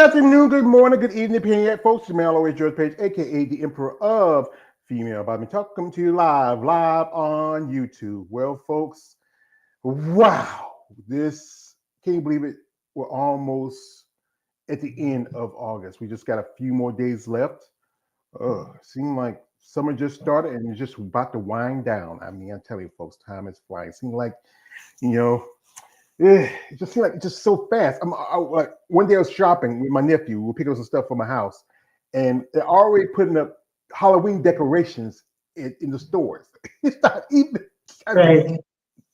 afternoon, good morning, good evening, depending yet, folks. It's always George Page, aka the Emperor of Female Body Talking to you live on YouTube. Well, folks, wow, this can you believe it? We're almost at the end of August. We just got a few more days left. Seems like summer just started and it's just about to wind down. I mean, I'm telling you, folks, time is flying. It seems like, you know, it just seemed like it's just so fast. Like one day I was shopping with my nephew. We were picking up some stuff for my house, and they're already putting up Halloween decorations in the stores. It's not even. I mean,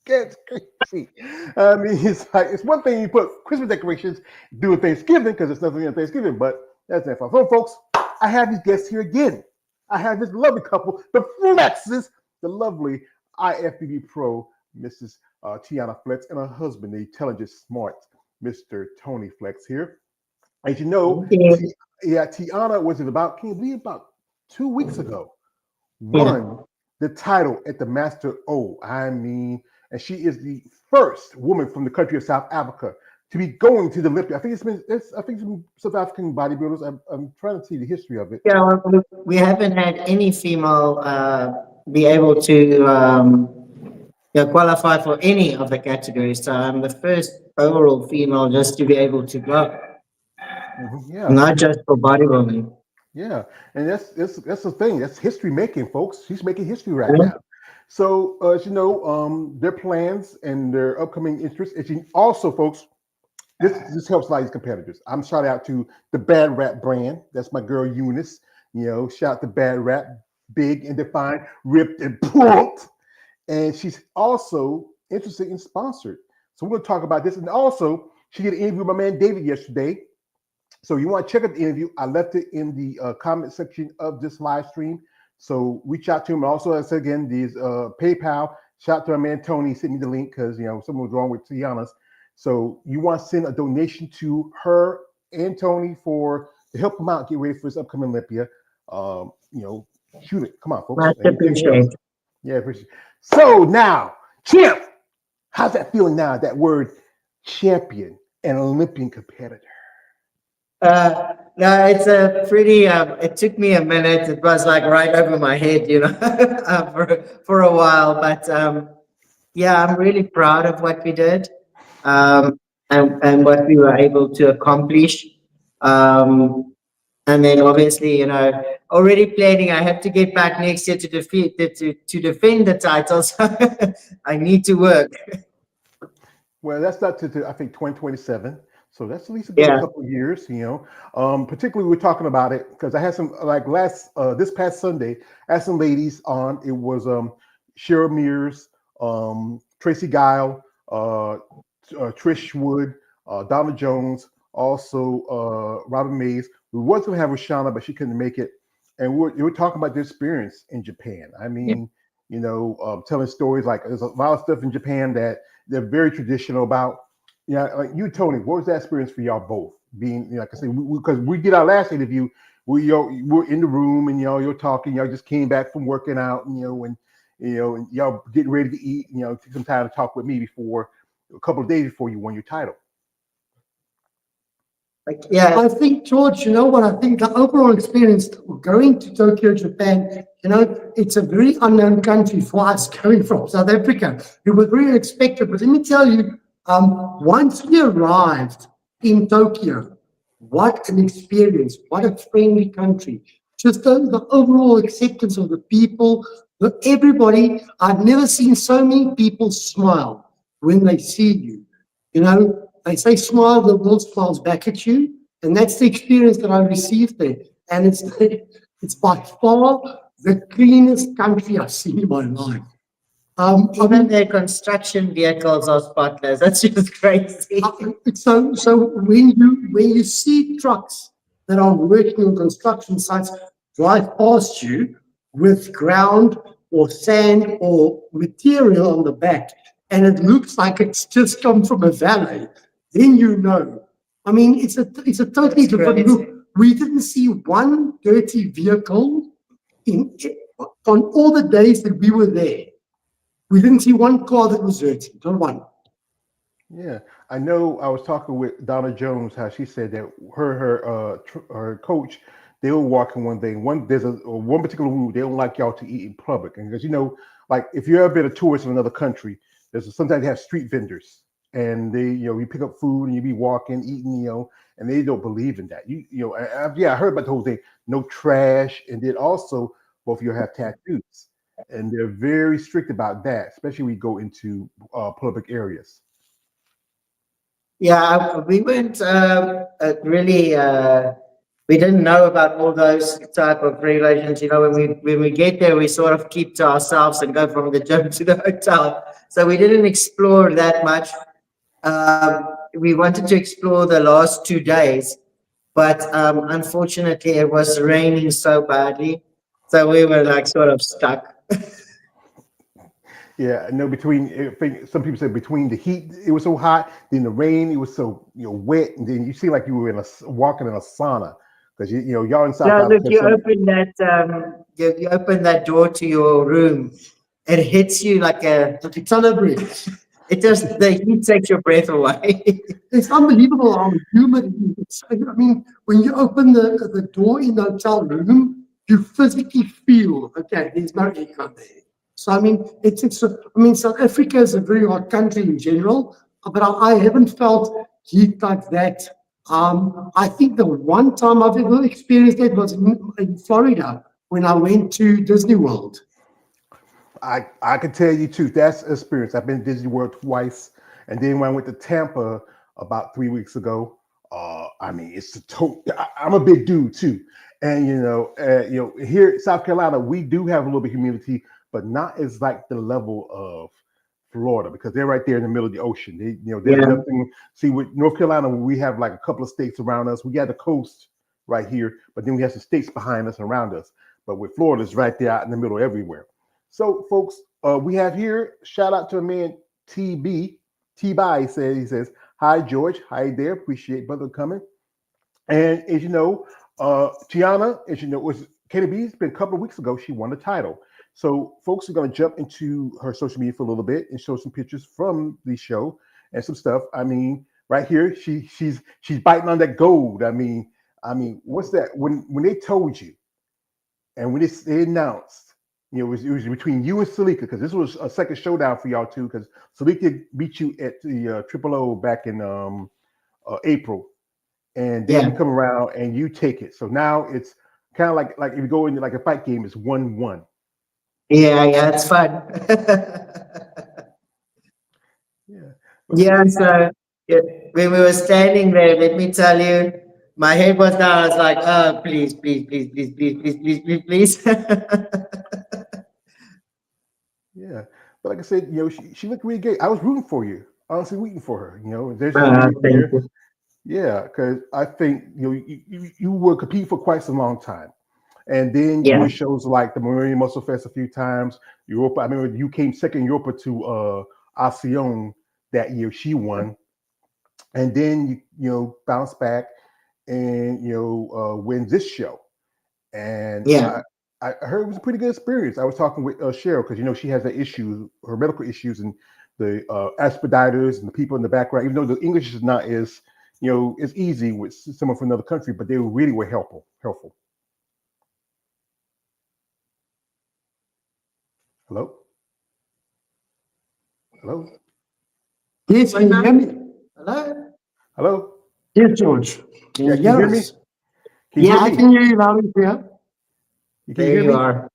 it's crazy. I mean, it's like it's one thing you put Christmas decorations do with Thanksgiving because it's nothing on Thanksgiving, but that's not fun. So, folks, I have these guests here again. I have this lovely couple, the Flexes, the lovely IFBB Pro, Mrs. Tiana Flex, and her husband, the intelligent, smart Mr. Tony Flex here. As you know, Tiana was about, can you believe, about 2 weeks ago, won the title at the Master O. I mean, and she is the first woman from the country of South Africa to be going to the Olympia. I think some South African bodybuilders. I'm trying to see the history of it. Yeah, we haven't had any female be able to qualify for any of the categories. So I'm the first overall female just to be able to go. Yeah. Not just for bodybuilding. Yeah, and that's the thing. That's history making, folks. She's making history right now. So, as you know, their plans and their upcoming interests. And she also, folks, this helps a lot of these competitors. I'm shout out to the Bad Rap brand. That's my girl Eunice. You know, shout out to Bad Rap, big and defined, ripped and plumped. And she's also interested in sponsored. So we're going to talk about this. And also, she did an interview with my man David yesterday. So you want to check out the interview. I left it in the comment section of this live stream. So reach out to him. And also, I said again, these PayPal. Shout out to my man Tony. Send me the link because, you know, something was wrong with Tiana's. So you want to send a donation to her and Tony to help them out, get ready for this upcoming Olympia. You know, shoot it. Come on, folks. Yeah, appreciate it. So now, champ, how's that feeling now? That word champion and Olympian competitor. No, it's a pretty. It took me a minute. It was like right over my head, you know, for a while. But yeah, I'm really proud of what we did, and what we were able to accomplish. And then obviously, you know, already planning. I have to get back next year to defend the title. So I need to work. Well, that's not to I think 2027. So that's at least a good couple of years, you know. Particularly we're talking about it because I had some like this past Sunday, I had some ladies on. It was Cheryl Mears, Tracy Guile, Trish Wood, Donna Jones, also Robin Mays. We was going to have Rashana, but she couldn't make it. And we were talking about their experience in Japan. I mean, you know, telling stories like there's a lot of stuff in Japan that they're very traditional about. Yeah, like you, Tony, what was that experience for y'all both? Being, you know, like I said, because we did our last interview, we're in the room and you're talking, y'all just came back from working out, and and y'all getting ready to eat, took some time to talk with me before a couple of days before you won your title. I think, George, you know what? I think the overall experience going to Tokyo, Japan, you know, it's a very unknown country for us coming from South Africa. It was very unexpected, but let me tell you, once we arrived in Tokyo, what an experience, what a friendly country. Just the overall acceptance of the people, everybody. I've never seen so many people smile when they see you. You know, they say smile, the world smiles back at you. And that's the experience that I received there. And it's by far the cleanest country I've seen in my life. Even their construction vehicles are spotless. That's just crazy. So when you see trucks that are working on construction sites drive past you with ground or sand or material on the back, and it looks like it's just come from a valley, then you know. I mean, it's a totally different look. We didn't see one dirty vehicle on all the days that we were there. We didn't see one car that was dirty, not one. Yeah, I know. I was talking with Donna Jones, how she said that her coach, they were walking one day. There's one particular rule they don't like y'all to eat in public, and because like if you ever been a tourist in another country, sometimes they have street vendors, and you pick up food and you be walking, eating, and they don't believe in that. Yeah, I heard about the whole thing. No trash, and then also both of you have tattoos, and they're very strict about that, especially when you go into public areas. Yeah, we weren't really. We didn't know about all those type of regulations. When we get there, we sort of keep to ourselves and go from the gym to the hotel. So we didn't explore that much. We wanted to explore the last 2 days, but unfortunately, it was raining so badly, so we were like sort of stuck. Yeah, I know. I think some people said between the heat, it was so hot, then the rain, it was so wet, and then you seem like you were walking in a sauna because y'all in South Yeah, look, Africa. you open that door to your room. It hits you like a. Like a ton of bread. It just the heat takes your breath away. It's unbelievable how humid it is. I mean, when you open the door in the hotel room, you physically feel, okay, there's no aircon there. So, I mean, South Africa is a very hot country in general, but I haven't felt heat like that. I think the one time I've ever experienced that was in Florida when I went to Disney World. I can tell you too. That's experience. I've been to Disney World twice, and then when I went to Tampa about 3 weeks ago, I mean, it's a total. I'm a big dude too, and here in South Carolina, we do have a little bit of humidity, but not as like the level of Florida because they're right there in the middle of the ocean. There's Yeah, nothing. See, with North Carolina, we have like a couple of states around us. We got the coast right here, but then we have some states behind us and around us. But with Florida, it's right there out in the middle everywhere. So, folks, we have here shout out to a man TB. T-By he says, "Hi George, hi there. Appreciate brother coming." And as you know, Tiana, as you know, was KDB. It's been a couple of weeks ago. She won the title. So, folks are going to jump into her social media for a little bit and show some pictures from the show and some stuff. I mean, right here, she's biting on that gold. What's that? When they told you and when they announced, it was between you and Salika because this was a second showdown for y'all too because Salika beat you at the Triple O back in April, and then you yeah, come around and you take it. So now it's kind of like if you go into like a fight game, it's 1-1. yeah. It's fun. Yeah. But Yeah, so yeah, when we were standing there, let me tell you, my head was down. I was like, "Oh, please, please, please, please, please, please, please, please, please." yeah, but like I said, she looked really good. I was rooting for you, honestly rooting for her. There's a video Thank here. you. Yeah, because I think you were competing for quite some long time. And then you Yeah, were shows like the Marine Muscle Fest a few times. Europa, I remember you came second in Europa to Alcione that year. She won, and then you bounce back and win this show. And yeah, I heard it was a pretty good experience. I was talking with Cheryl because she has that issue, her medical issues, and the expediters and the people in the background. Even though the English is not as it's easy with someone from another country, but they really were helpful. Helpful. Hello, hello, Yes, can you hear me? hello. hello. Yes, George. Can Yeah, you can you hear hear me? us? Can you Yeah, hear I me? can hear you loud and clear. Can you There hear you me? are.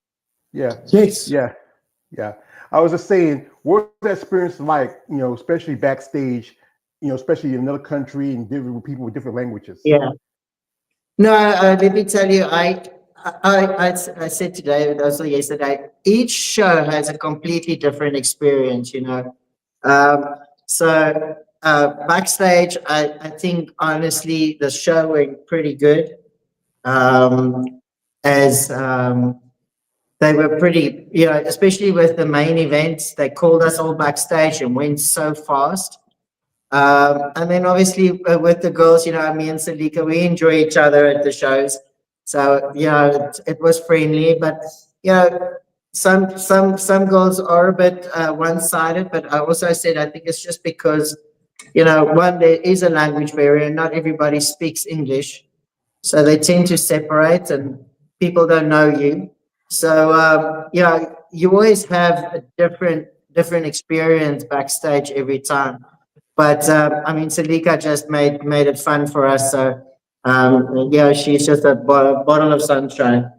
Yeah, Yes. yeah, yeah. I was just saying, what's that experience like? Especially backstage. Especially in another country and different with people with different languages. Yeah. No, let me tell you, I said today, but also yesterday, each show has a completely different experience. Um, so backstage, I think honestly, the show went pretty good. Um, as They were pretty, especially with the main events, they called us all backstage and went so fast. And then obviously with the girls, me and Salika, we enjoy each other at the shows. So, it was friendly, but, some girls are a bit one-sided, but I also said, I think it's just because one, there is a language barrier. Not everybody speaks English, so they tend to separate, and people don't know you. So you always have a different experience backstage every time. But I mean, Salika just made it fun for us. So she's just a bottle of sunshine.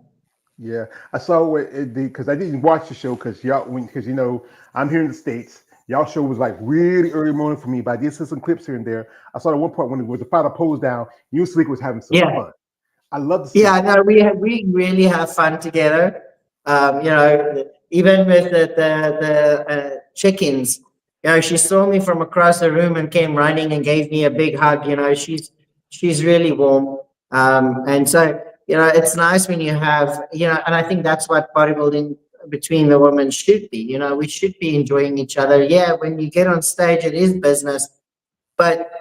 Yeah, I saw it because I didn't watch the show because I'm here in the States. Y'all show was like really early morning for me, but I did see some clips here and there. I saw at one point when it was the final pose down, you and Slick was having some Yeah. fun. I love to see Yeah, that. no, we really have fun together. Even with the chickens, she saw me from across the room and came running and gave me a big hug. She's really warm. And so it's nice when you have and I think that's what bodybuilding between the women should be. We should be enjoying each other. Yeah, when you get on stage, it is business, but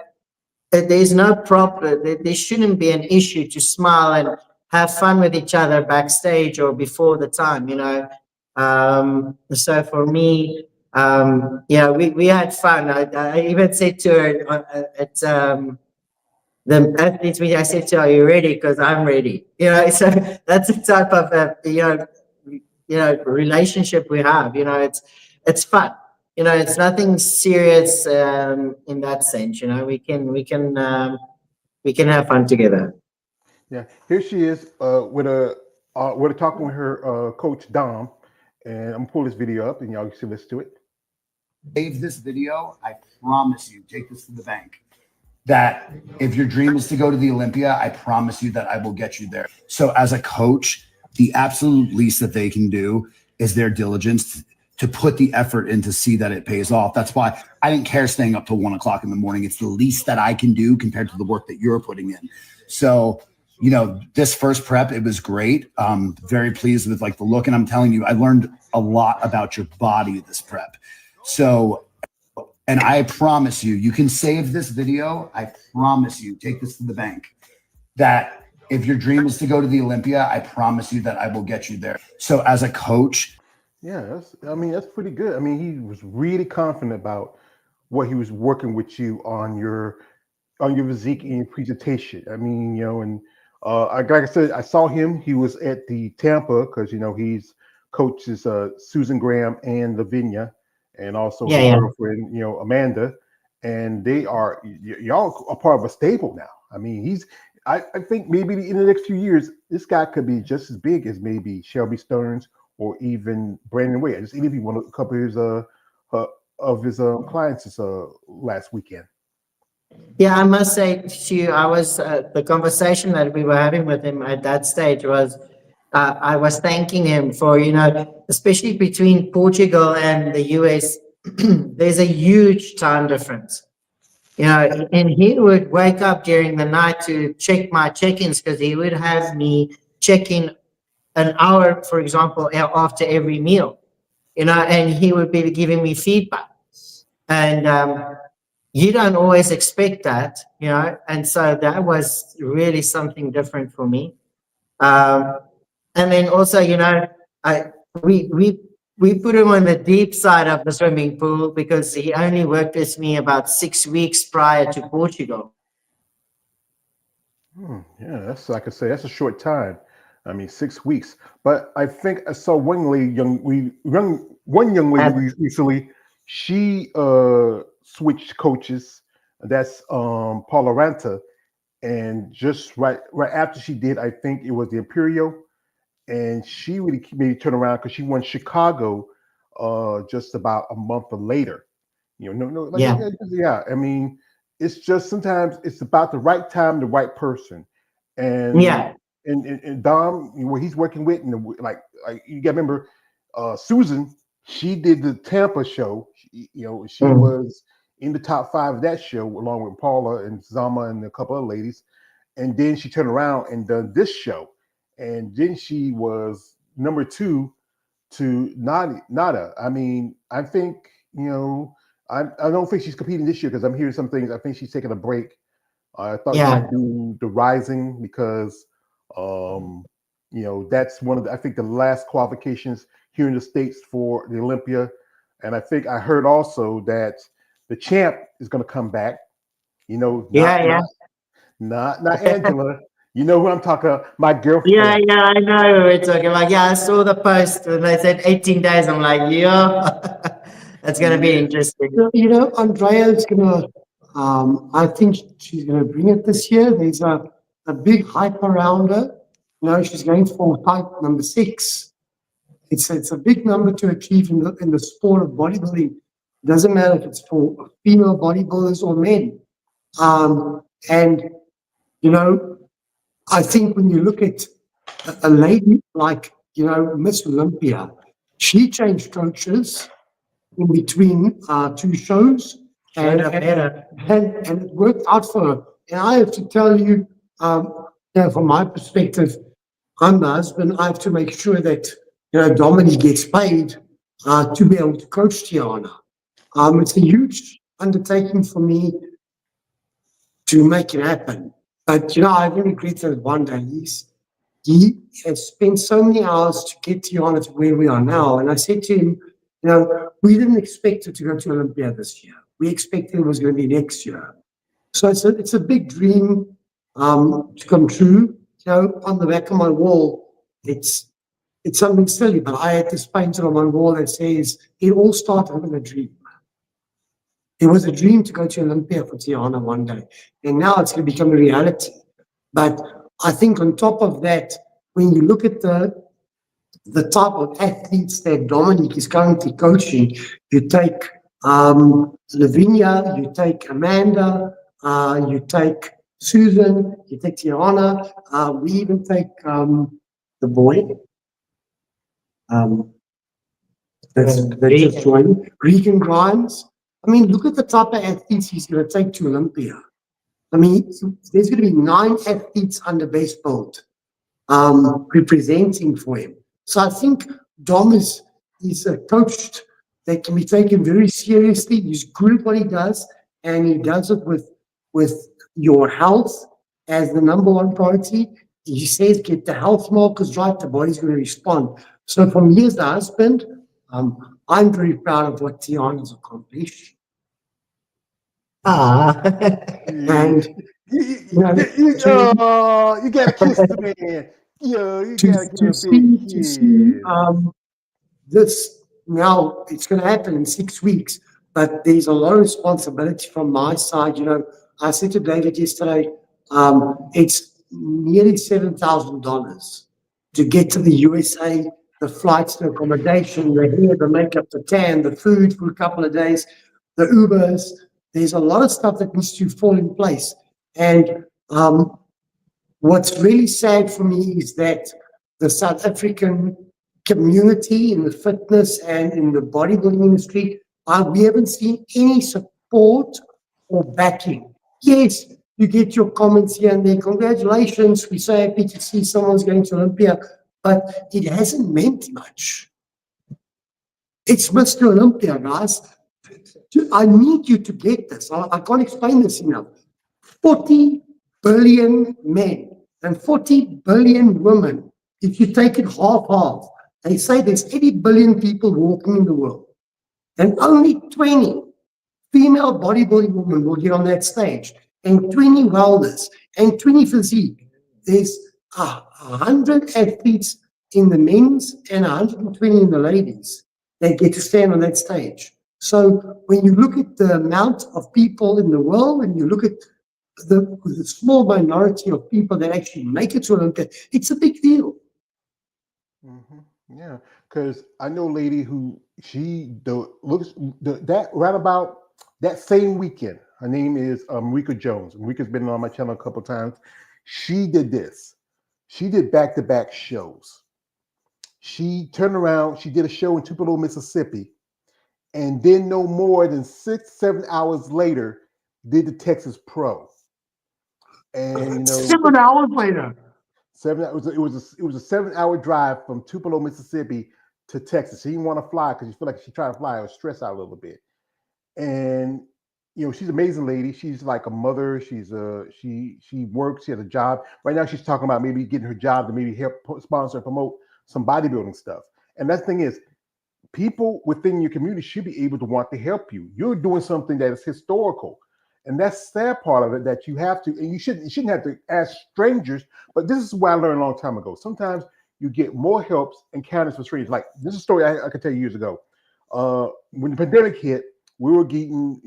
there's no problem. There shouldn't be an issue to smile and have fun with each other backstage or before the time. So for me, we had fun. I even said to her at the athletes meeting, I said to her, "Are you ready? Because I'm ready." So that's the type of relationship we have. It's fun. It's nothing serious in that sense. We can have fun together. Yeah, here she is with a talking with her coach Dom, and I'm gonna pull this video up and y'all can listen to it. Save this video. I promise you, take this to the bank. That if your dream is to go to the Olympia, I promise you that I will get you there. So as a coach, the absolute least that they can do is their diligence to put the effort in to see that it pays off. That's why I didn't care staying up till 1 o'clock in the morning. It's the least that I can do compared to the work that you're putting in. So, this first prep, it was great. Very pleased with like the look. And I'm telling you, I learned a lot about your body this prep. So, and I promise you, you can save this video. I promise you, take this to the bank. That if your dream is to go to the Olympia, I promise you that I will get you there. So as a coach. Yeah, that's pretty good. I mean, he was really confident about what he was working with you on your physique and your presentation. I mean, and like I said, I saw him. He was at the Tampa because he's coaches Susan Graham and Lavinia, and also his girlfriend, Amanda, and they are y'all are part of a stable now. I mean, I think maybe in the next few years, this guy could be just as big as maybe Shelby Stearns or even Brandon Wade. I just interviewed a couple of his clients last weekend. Yeah, I must say to you, I was the conversation that we were having with him at that stage was I was thanking him for especially between Portugal and the US, there's a huge time difference. And he would wake up during the night to check my check-ins because he would have me check in an hour, for example, after every meal, and he would be giving me feedback. And you don't always expect that, and so that was really something different for me. And then also, we put him on the deep side of the swimming pool because he only worked with me about 6 weeks prior to Portugal. Yeah, that's like I say, that's a short time. I mean, 6 weeks. But I think I saw one young lady recently. She switched coaches. That's Paula Ranta, and just right after she did, I think it was the Imperial, and she really made it turn around because she won Chicago just about a month later. Yeah. I mean, it's just sometimes it's about the right time, the right person, and and Dom, where he's working with, and like you got to remember, Susan, she did the Tampa show. She was in the top 5 of that show along with Paula and Zama and a couple of ladies, and then she turned around and done this show, and then she was number 2 to Nada. I mean, I think I don't think she's competing this year because I'm hearing some things. I think she's taking a break. I thought she might do the Rising because that's one of the, I think the last qualifications here in the States for the Olympia. And I think I heard also that the champ is going to come back You know, Yeah, yeah. not Angela. You know who I'm talking about? My Yeah, girlfriend. yeah, I know. We're talking like, yeah, I saw the post and they said 18 days. I'm like, yeah, that's gonna be Yeah. interesting. Andrea's gonna. I think she's gonna bring it this year. There's a big hype around her. She's going for type number 6. It's a big number to achieve in the sport of bodybuilding. Doesn't matter if it's for female bodybuilders or men. And you know, I think when you look at a lady like Miss Olympia, she changed coaches in between 2 shows, Showed and up and, better. and it worked out for her. And I have to tell you, from my perspective, I'm the husband. I have to make sure that Dominique gets paid to be able to coach Tiana. It's a huge undertaking for me to make it happen. But I really regretted one day. He has spent so many hours to get Tiana to where we are now. And I said to him, we didn't expect it to go to Olympia this year. We expected it was going to be next year. So it's a big dream to come true. On the back of my wall, it's something silly, but I had this painted on my wall that says, it all started with a dream. It was a dream to go to Olympia for Tiana one day. And now it's going to become a reality. But I think on top of that, when you look at the type of athletes that Dominique is currently coaching, you take Lavinia, you take Amanda, you take Susan, you take Tiana, we even take the boy that just joined, Regan Grimes. I mean, look at the type of athletes he's going to take to Olympia. I mean, there's going to be 9 athletes under base build representing for him. So I think Dom is a coach that can be taken very seriously. He's good at what he does, and he does it with your health as the number one priority. He says, get the health markers right, the body's going to respond. So for me as the husband, I'm very proud of what Tiana's accomplished. And You gotta kiss the man. You gotta give him a big to see kiss. this now, it's going to happen in 6 weeks, but there's a lot of responsibility from my side. I said to David yesterday, it's nearly $7,000 to get to the USA, the flights, the accommodation, the hair, the makeup, the tan, the food for a couple of days, the Ubers. There's a lot of stuff that needs to fall in place. And what's really sad for me is that the South African community in the fitness and in the bodybuilding industry, we haven't seen any support or backing. Yes, you get your comments here and there. Congratulations, we're so happy to see someone's going to Olympia, but it hasn't meant much. It's Mr. Olympia, guys. I need you to get this. I can't explain this enough. 40 billion men and 40 billion women. If you take it half, they say there's 80 billion people walking in the world, and only 20 female bodybuilding women will get on that stage, and 20 welders, and 20 physique. There's 100 athletes in the men's and 120 in the ladies that get to stand on that stage. So when you look at the amount of people in the world, and you look at the small minority of people that actually make it to Olympia, it's a big deal. Yeah, because I know a lady who that right about that same weekend. Her name is Marika Jones. Marika's been on my channel a couple times. She did this. She did back-to-back shows. She turned around. She did a show in Tupelo, Mississippi, and then no more than 6-7 hours later, did the Texas Pro. And 7 hours later. 7 hours. It was a 7-hour drive from Tupelo, Mississippi to Texas. She didn't want to fly because she felt like she tried to fly. I was stressed out a little bit. And she's an amazing lady. She's like a mother. She works. She has a job. Right now, she's talking about maybe getting her job to maybe help sponsor and promote some bodybuilding stuff. And that thing is, people within your community should be able to want to help you. You're doing something that is historical. And that's the sad part of it, that you have to, and you shouldn't have to ask strangers. But this is what I learned a long time ago. Sometimes you get more helps and counters for strangers. Like, this is a story I could tell you years ago. When the pandemic hit, we were getting,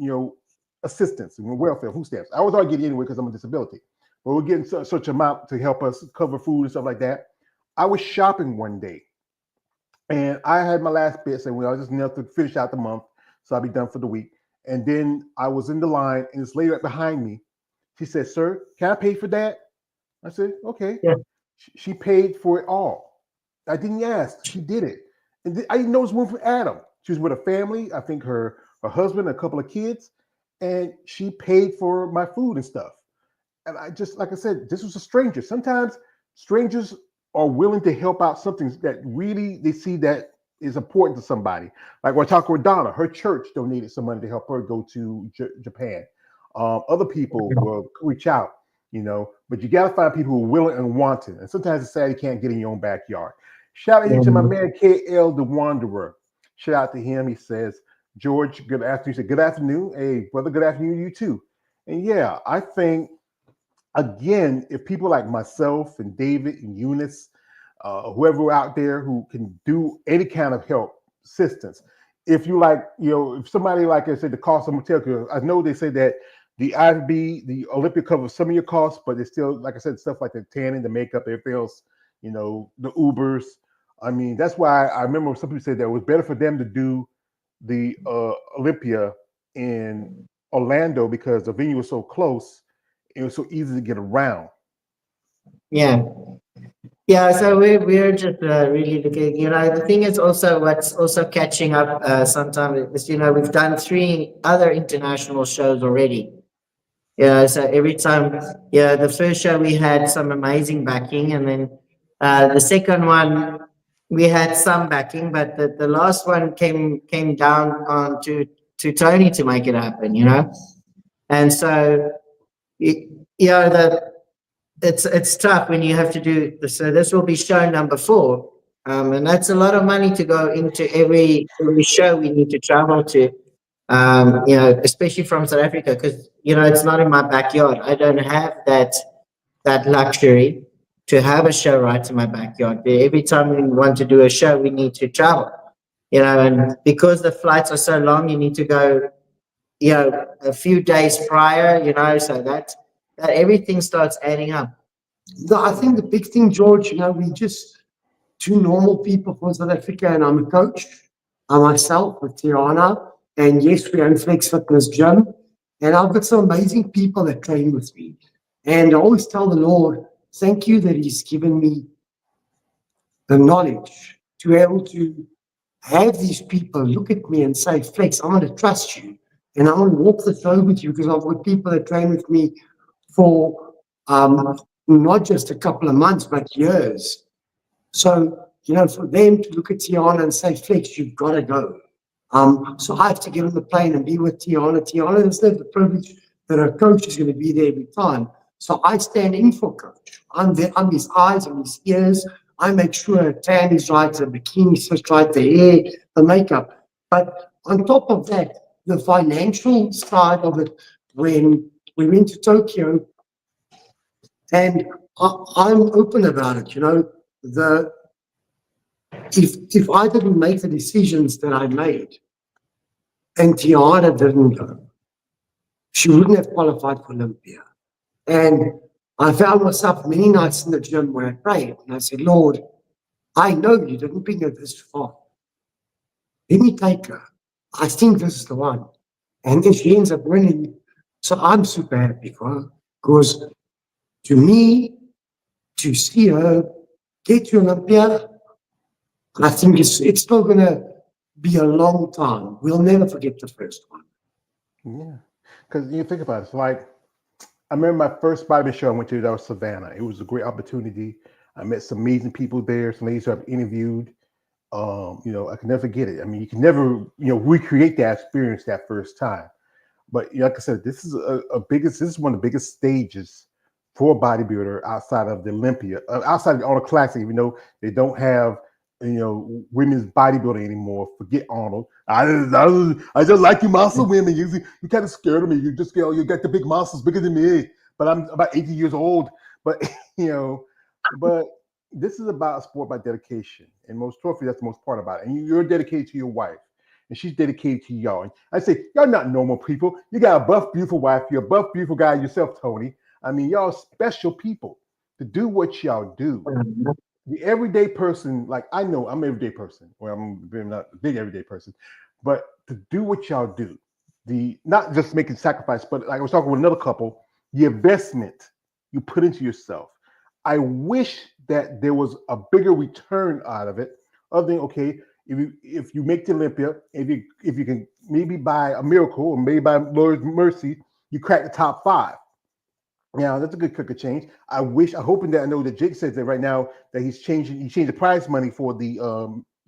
assistance and welfare, food stamps. I was already getting anyway because I'm a disability, but we're getting such amount to help us cover food and stuff like that. I was shopping one day, and I had my last bits, and I just knelt to finish out the month, so I'll be done for the week. And then I was in the line, and this lady right behind me, she said, "Sir, can I pay for that?" I said, "Okay." Yeah. She paid for it all. I didn't ask. She did it. And I didn't know it was one from Adam. She was with a family, I think her husband, a couple of kids, and she paid for my food and stuff. And I just, like I said, this was a stranger. Sometimes strangers are willing to help out something that really they see that is important to somebody. Like we're talking with Donna, her church donated some money to help her go to Japan. Other people will reach out, but you got to find people who are willing and wanting. And sometimes it's sad you can't get in your own backyard. Shout out to my man KL the Wanderer. Shout out to him. He says, "George, good afternoon." He said, "Good afternoon." Hey, brother, good afternoon, you too. And yeah, I think, again, if people like myself and David and Eunice, whoever out there who can do any kind of help, assistance, if you like, if somebody, like I said, the cost of motel, because I know they say that the IB, the Olympia covers some of your costs, but it's still, like I said, stuff like the tanning, the makeup, everything else, the Ubers. I mean, that's why I remember some people said that it was better for them to do the Olympia in Orlando because the venue was so close. It was so easy to get around. Yeah. Yeah, so we're just really looking, the thing is also what's also catching up sometimes is, we've done 3 other international shows already. Yeah, so every time, the first show we had some amazing backing, and then the second one we had some backing, but the last one came down on to Tony to make it happen, and so it's tough when you have to do this. So this will be show number 4, and that's a lot of money to go into every show we need to travel to. Especially from South Africa, because it's not in my backyard. I don't have that luxury to have a show right in my backyard. Every time we want to do a show, we need to travel. And because the flights are so long, you need to go, a few days prior. So that everything starts adding up. No, I think the big thing, George, we just 2 normal people from South Africa, and I'm a coach. I myself with Tiana, and yes, we own Flex Fitness Gym, and I've got some amazing people that train with me. And I always tell the Lord, thank you that He's given me the knowledge to be able to have these people look at me and say, Flex, I'm going to trust you, and I'm going to walk the road with you, because I've got people that train with me for not just a couple of months, but years. So, for them to look at Tiana and say, Flex, you've got to go. So I have to get on the plane and be with Tiana. Tiana doesn't have the privilege that her coach is going to be there every time. So I stand in for coach. I'm there, I'm his eyes and his ears. I make sure her tan is right, the bikini sits right, the hair, the makeup. But on top of that, the financial side of it, when we went to Tokyo, and I'm open about it, if I didn't make the decisions that I made, and Tiana didn't go, she wouldn't have qualified for Olympia. And I found myself many nights in the gym where I prayed, and I said, Lord, I know you didn't bring her this far. Let me take her. I think this is the one. And then she ends up winning. So I'm super happy for her, because to me, to see her get to Olympia, I think it's still going to be a long time. We'll never forget the first one. Yeah, because you think about it, it's like, I remember my first Bible show I went to, that was Savannah. It was a great opportunity. I met some amazing people there, some ladies who I've interviewed. I can never forget it. I mean, you can never, recreate that experience that first time. But like I said, this is this is one of the biggest stages for a bodybuilder outside of the Olympia, outside of the Classic, even though they don't have women's bodybuilding anymore. Forget Arnold. I just like you muscle women. You kind of scared of me. You just you got the big muscles bigger than me. But I'm about 80 years old. But but this is about a sport by dedication, and most trophy that's the most part about it. And you're dedicated to your wife, and she's dedicated to y'all. And I say y'all not normal people. You got a buff, beautiful wife. You're a buff, beautiful guy yourself, Tony. I mean, y'all special people to do what y'all do. The everyday person, like I know I'm an everyday person. Well, I'm not a big everyday person, but to do what y'all do, the not just making sacrifice, but like I was talking with another couple, the investment you put into yourself. I wish that there was a bigger return out of it. Other than okay, if you make the Olympia, if you can maybe by a miracle or maybe by Lord's mercy, you crack the top 5. Yeah, that's a good kicker change. I'm hoping that I know that Jake says that right now that he changed the prize money for the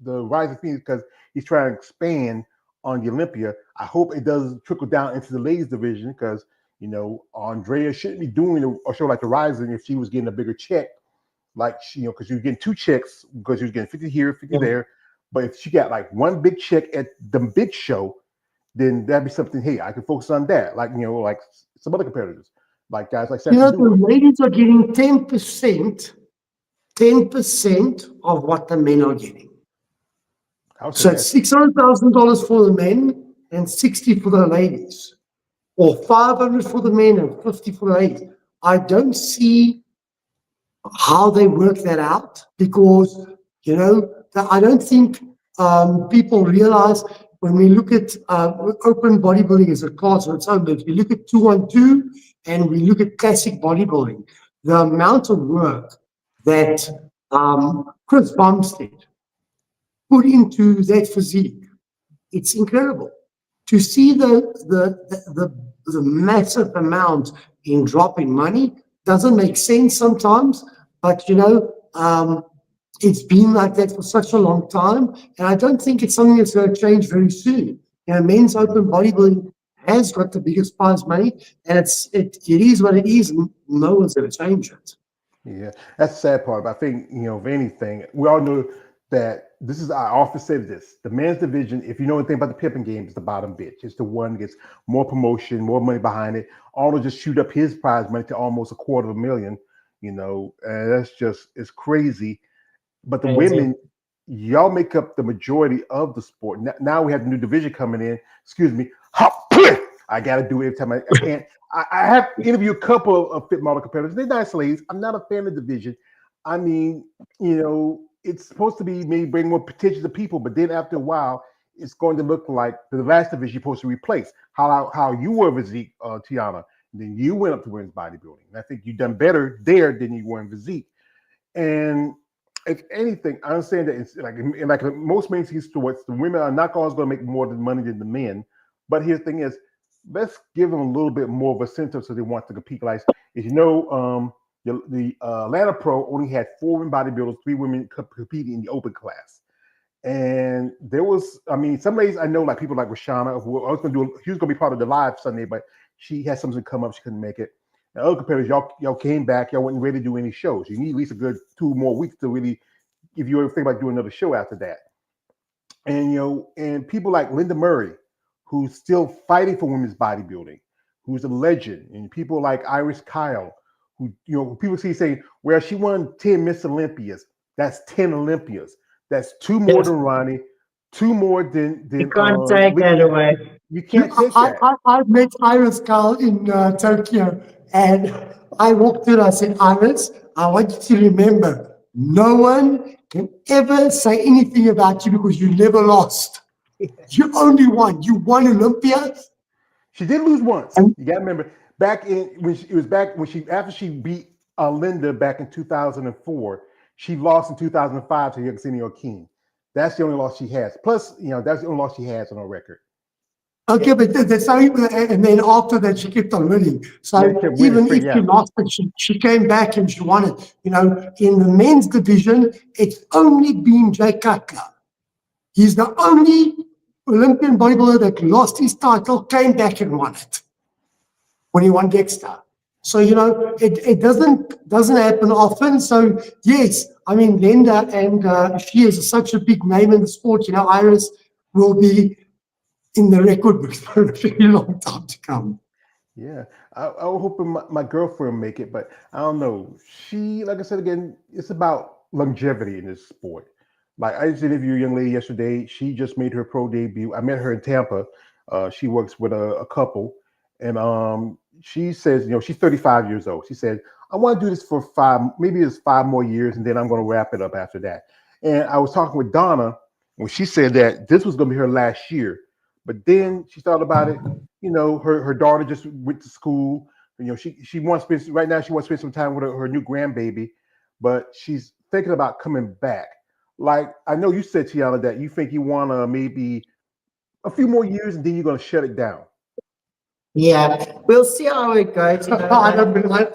Rise of Phoenix because he's trying to expand on the Olympia. I hope it does trickle down into the ladies division because Andrea shouldn't be doing a show like the Rising if she was getting a bigger check, like because she was getting 2 checks because she was getting 50 here, 50 there. But if she got like 1 big check at the big show, then that'd be something. Hey, I can focus on that, like like some other competitors. Like guys like the ladies are getting 10% of what the men are getting. So it's $600,000 for the men and 60 for the ladies, or 500 for the men and 50 for the ladies. I don't see how they work that out because I don't think people realize when we look at open bodybuilding as a class on its own, but if we look at 212 and we look at classic bodybuilding, the amount of work that Chris Bumstead put into that physique, it's incredible. To see the massive amount in drop in money doesn't make sense sometimes, but it's been like that for such a long time, and I don't think it's something that's going to change very soon. Men's open bodybuilding has got the biggest prize money, and it is what it is, and no one's going to change it. Yeah, that's the sad part. But I think if anything, we all know that this is. I often say this: the men's division. If you know anything about the pimping game, is the bottom bitch. It's the one that gets more promotion, more money behind it. Arnold just shoot up his prize money to almost $250,000. And it's crazy. But the women, y'all make up the majority of the sport. Now we have the new division coming in. Excuse me. I got to do it every time I can't. I have interviewed a couple of fit model competitors. They're nice ladies. I'm not a fan of the division. I mean, it's supposed to be maybe bring more potential to people, but then after a while, it's going to look like the last division you're supposed to replace. How you were physique, Tiana, and then you went up to women's bodybuilding. And I think you've done better there than you were in physique. And if anything, I understand that it's like most mainstream sports, the women are not always going to make more money than the men. But here's the thing is, let's give them a little bit more of a incentive so they want to compete. Like, as you know, the Atlanta Pro only had 4 women bodybuilders, 3 women competing in the open class. And there was, some ladies I know, like people like Rashana, who I was going to do, she was going to be part of the live Sunday, but she had something come up, she couldn't make it. And other competitors, y'all came back, y'all weren't ready to do any shows. You need at least a good 2 more weeks to really, if you ever think about doing another show after that. And and people like Linda Murray, who's still fighting for women's bodybuilding, who's a legend, and people like Iris Kyle, who people see saying, well, she won 10 Miss Olympias. That's 10 Olympias. That's 2 more than Ronnie, 2 more than you can't take that away. You can't take that. I met Iris Kyle in Tokyo, and I walked in. I said, Iris, I want you to remember, no one can ever say anything about you because you never lost. You only won. You won Olympia. She did lose once. You got to remember after she beat Linda back in 2004. She lost in 2005 to Yexenia King. That's the only loss she has. Plus, that's the only loss she has on her record. Okay, but that's only, and then after that, she kept on winning. So even if she lost it, she came back and she won it. In the men's division, it's only been Jay Cutler. He's the only Olympian bodybuilder that lost his title, came back and won it when he won Dexter. So it doesn't happen often. So yes, I mean Linda, and she is such a big name in the sport. Iris will be in the record books for a very long time to come. Yeah, I was hoping my girlfriend make it, but I don't know. She, like I said again, it's about longevity in this sport. Like I just interviewed a young lady yesterday. She just made her pro debut. I met her in Tampa. She works with a couple, and she says, she's 35 years old. She said, I want to do this for maybe it's 5 more years, and then I'm going to wrap it up after that. And I was talking with Donna when she said that this was going to be her last year, but then she thought about it. Her daughter just went to school. She wants to spend right now. She wants to spend some time with her new grandbaby, but she's thinking about coming back. Like I know you said, Tiana, that you think you want to maybe a few more years and then you're going to shut it down. Yeah, we'll see how it goes. I don't believe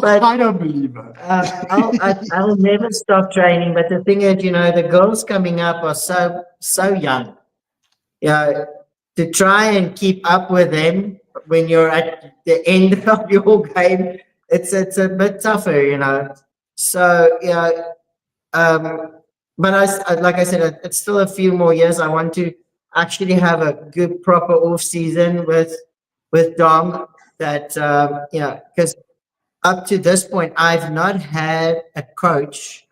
I don't believe her. I'll never stop training. But the thing is, the girls coming up are so young. To try and keep up with them when you're at the end of your game, it's a bit tougher. So but like I said, it's still a few more years. I want to actually have a good proper off season with Dom. That because up to this point, I've not had a coach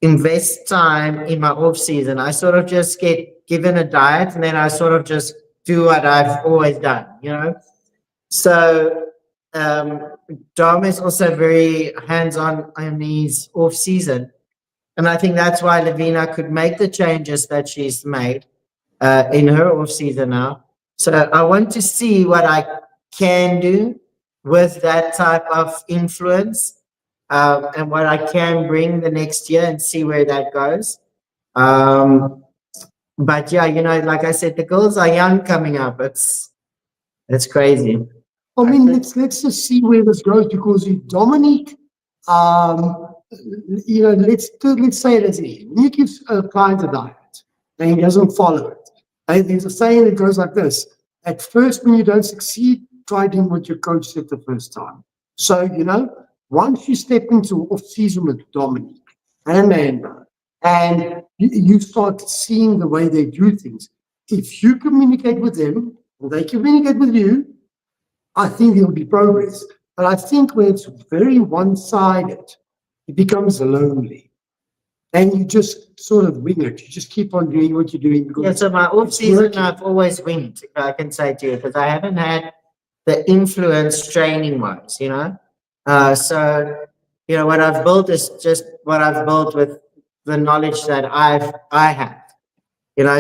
invest time in my off season. I sort of just get given a diet, and then I sort of just do what I've always done. So Dom is also very hands-on in his off season, and I think that's why Lavina could make the changes that she's made in her off season now. So I want to see what I can do with that type of influence, and what I can bring the next year, and see where that goes. But yeah, like I said, the girls are young coming up. It's crazy. I mean, let's just see where this goes, because if Dominic, let's say it as it is. When you give a client a diet and he doesn't follow it, there's a saying that goes like this: at first, when you don't succeed, try doing what your coach said the first time. So, once you step into off season with Dominic and Amanda, and you start seeing the way they do things, if you communicate with them and they communicate with you, I think there'll be progress. But I think when it's very one-sided, it becomes lonely. And you just sort of wing it. You just keep on doing what you're doing. Yeah, so my off season, I've always winged, if I can say to you, because I haven't had the influence training wise, So, what I've built is just what I've built with the knowledge that I have.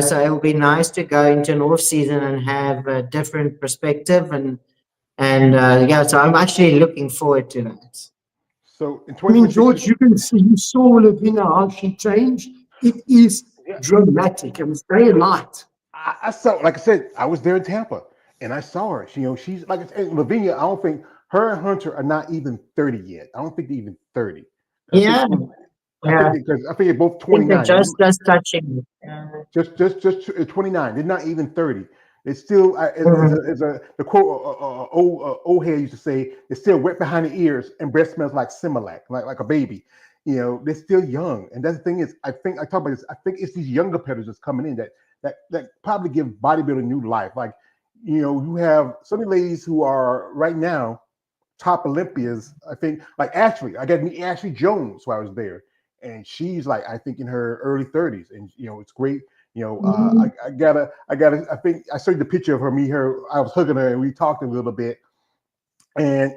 So it will be nice to go into an off season and have a different perspective, and so I'm actually looking forward to that. So in I mean, George, you can see, you saw Lavina how she changed. It is dramatic and it's very light. I saw, like I said, I was there in Tampa and I saw her. She's like Lavinia. I don't think her and Hunter are not even 30 yet. I don't think they're even 30. I think they're both 29. Just touching. Just 29. They're not even 30. It's still, the quote old head used to say, it's still wet behind the ears and breath smells like Similac, like a baby. They're still young. And that's the thing is, I talk about this, I think it's these younger competitors that's coming in that probably give bodybuilding new life. Like, you have some of the ladies who are right now top Olympias. I think like Ashley, I got to meet Ashley Jones while I was there. And she's like, I think in her early 30s. And, it's great. I think I saw the picture of her, I was hugging her and we talked a little bit. And,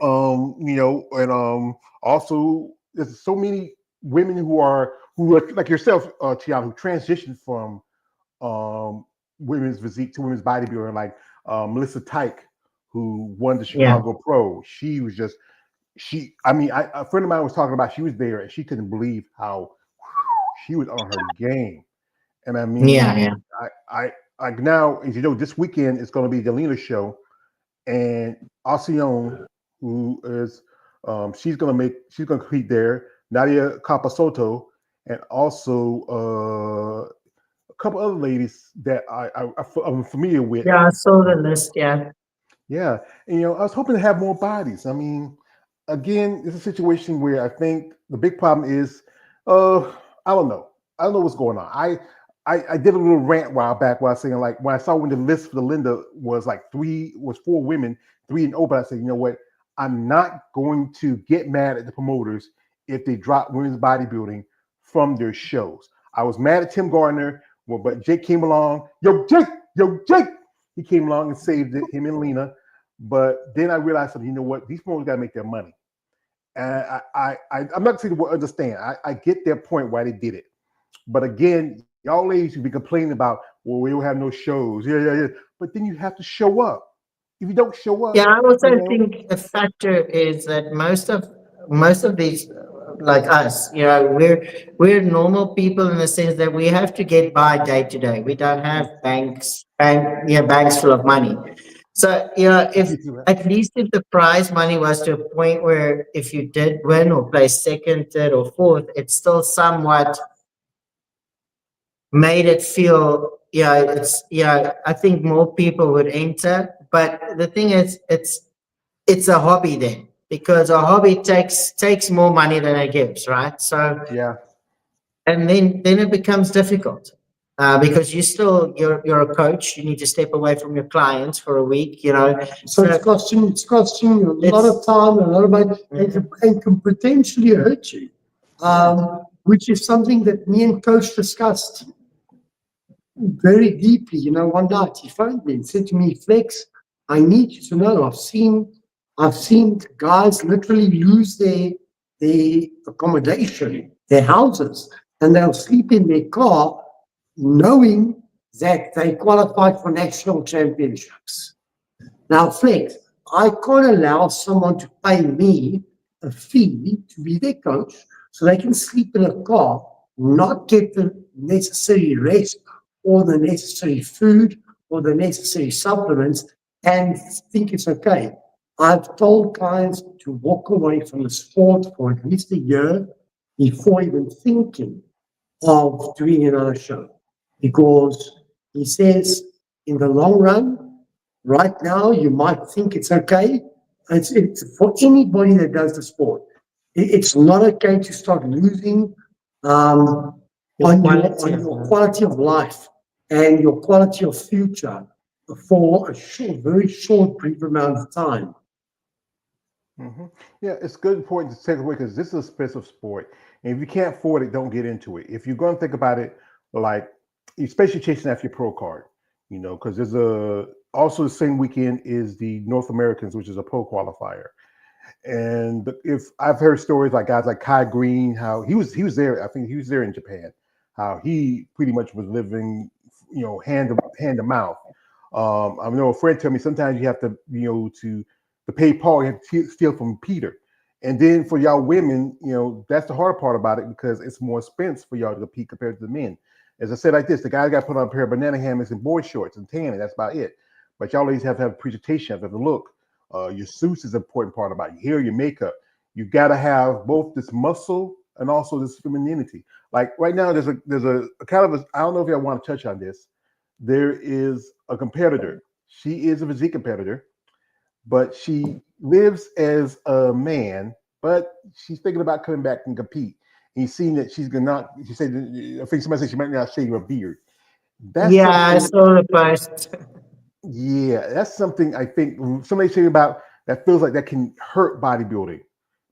also there's so many women who are like yourself, Tiana, who transitioned from, women's physique to women's bodybuilding, like, Melissa Tyke, who won the Chicago Pro. She was just, a friend of mine was talking about, she was there and she couldn't believe how she was on her game. And I mean, I now, as you know, this weekend is going to be the Lena show, and Alcione, who is, she's going to compete there. Nadia Capasoto, and also a couple other ladies that I'm familiar with. Yeah, I saw the list. Yeah, Yeah, and, I was hoping to have more bodies. I mean, again, it's a situation where I think the big problem is, uh, I don't know. I don't know what's going on. I did a little rant a while back where I was saying, like, when I saw when the list for the Linda was like four women, 3-0. I said, you know what? I'm not going to get mad at the promoters if they drop women's bodybuilding from their shows. I was mad at Tim Gardner, but Jake came along. Yo, Jake. He came along and saved it, him and Lena. But then I realized something. You know what? These promoters got to make their money. And I'm not saying to understand. I get their point why they did it. But again, y'all ladies should be complaining about, well, we don't have no shows. Yeah. But then you have to show up. If you don't show up, Yeah, I also you know, think a factor is that most of these, like us, we're normal people in the sense that we have to get by day to day. We don't have banks full of money. So if at least if the prize money was to a point where if you did win or place second, third, or fourth, it's still somewhat made it feel, I think more people would enter. But the thing is, it's a hobby then, because a hobby takes more money than it gives, right? So, yeah. and then it becomes difficult, because you're a coach. You need to step away from your clients for a week, So it's costing you a lot of time, a lot of money, and can potentially hurt you. Which is something that me and Coach discussed very deeply. One night he phoned me and said to me, Flex, I need you to know I've seen guys literally lose their accommodation, their houses, and they'll sleep in their car knowing that they qualified for national championships. Now, Flex, I can't allow someone to pay me a fee to be their coach so they can sleep in a car, not get the necessary rest or the necessary food or the necessary supplements, and think it's okay. I've told clients to walk away from the sport for at least a year before even thinking of doing another show, because he says in the long run, right now you might think it's okay. It's for anybody that does the sport. It's not okay to start losing on your quality of life and your quality of future for a very short, brief amount of time. hmm Yeah, it's good important to take away because this is a expensive sport. And if you can't afford it, don't get into it. If you're going to think about it, like, especially chasing after your pro card, because there's also the same weekend is the North Americans, which is a pro qualifier. And if I've heard stories like guys like Kai Green, how he was there, I think he was there in Japan, how he pretty much was living, hand to mouth. I know a friend told me sometimes you have to, to pay Paul, you have to steal from Peter. And then for y'all women, that's the hard part about it because it's more expensive for y'all to compete compared to the men. As I said like this, the guys got to put on a pair of banana hammocks and board shorts and tanning. That's about it. But y'all ladies have to have a presentation, have to look. Your suits is an important part about your hair, your makeup. You got to have both this muscle and also this femininity. Like right now, there's a kind of I don't know if y'all want to touch on this. There is a competitor. She is a physique competitor, but she lives as a man, but she's thinking about coming back and compete. And you've seen that she's gonna not. She said, I think somebody said she might not shave her beard. That's Yeah, I something. saw the post. Yeah, that's something I think somebody saying about that feels like that can hurt bodybuilding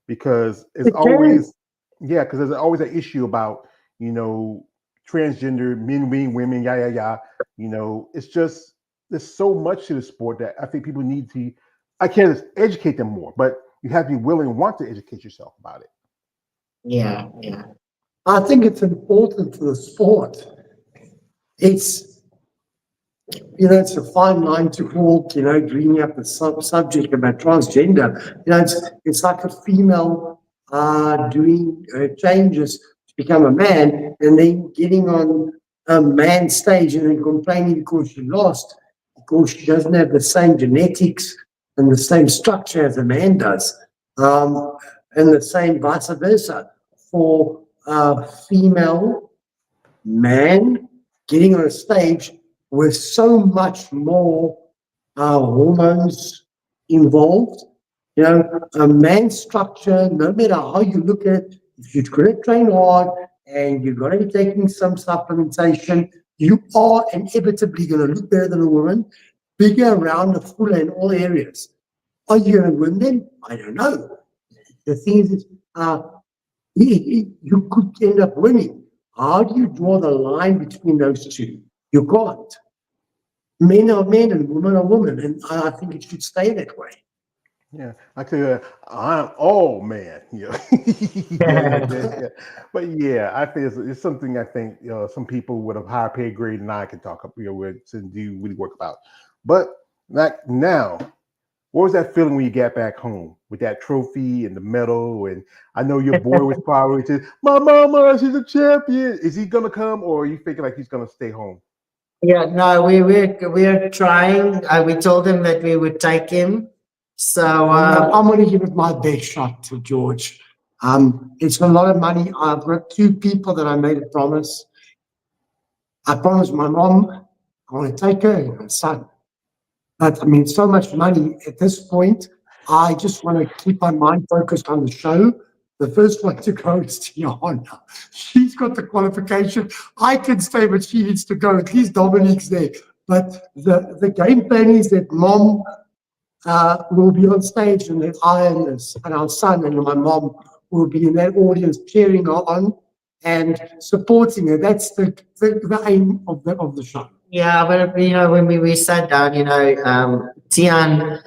because it's It can. always, yeah, because there's always an issue about, you know, transgender men being women, yeah. It's just there's so much to the sport that I think people need to, I can't just educate them more, but you have to be willing and want to educate yourself about it. Yeah. I think it's important for the sport. It's it's a fine line to walk. Bringing up the subject about transgender. It's like a female doing changes to become a man, and then getting on a man stage and then complaining because she lost, because she doesn't have the same genetics and the same structure as a man does, and the same vice versa for a female man getting on a stage with so much more hormones involved. You know, a man's structure, no matter how you look at it, if you're going to train hard and you're going to be taking some supplementation, you are inevitably going to look better than a woman, bigger, rounder, fuller in all areas. Are you going to win them? I don't know. The thing is, you could end up winning. How do you draw the line between those two? You can't. Men are men and women are women, and I think it should stay that way. Yeah, I could. I'm all man. Yeah. Yeah. But yeah, I think it's something I think some people with a higher pay grade than I can talk up with to do really work about. But like now, what was that feeling when you got back home with that trophy and the medal? And I know your boy was probably just, my mama, she's a champion. Is he gonna come, or are you thinking like he's gonna stay home? Yeah, no, we're trying. We told him that we would take him. So I'm going to give it my best shot to George. It's a lot of money. I've got two people that I made a promise. I promised my mom I want to take her and my son. But I mean, so much money at this point. I just want to keep my mind focused on the show. The first one to go is Tiana. She's got the qualification. I can stay, but she needs to go. At least Dominique's there. But the game plan is that mom will be on stage, and that I and our son and my mom will be in that audience cheering her on and supporting her. That's the aim of the show. yeah, but you know, when we sat down, you know, Tian,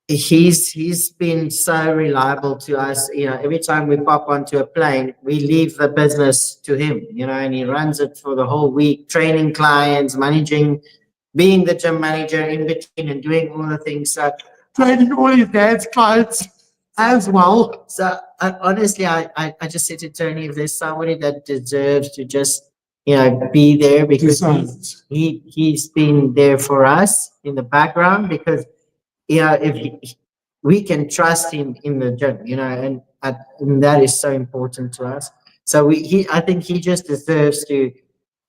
he's been so reliable to us. You know, every time we pop onto a plane, we leave the business to him. You know, and he runs it for the whole week, training clients, managing, being the gym manager in between, and doing all the things. So Training all his dad's clients as well. So honestly, I just said to Tony, if there's somebody that deserves to just, you know, be there, because he's been there for us in the background, because, you know, we can trust him in the gym, you know, and that is so important to us. So I think he just deserves to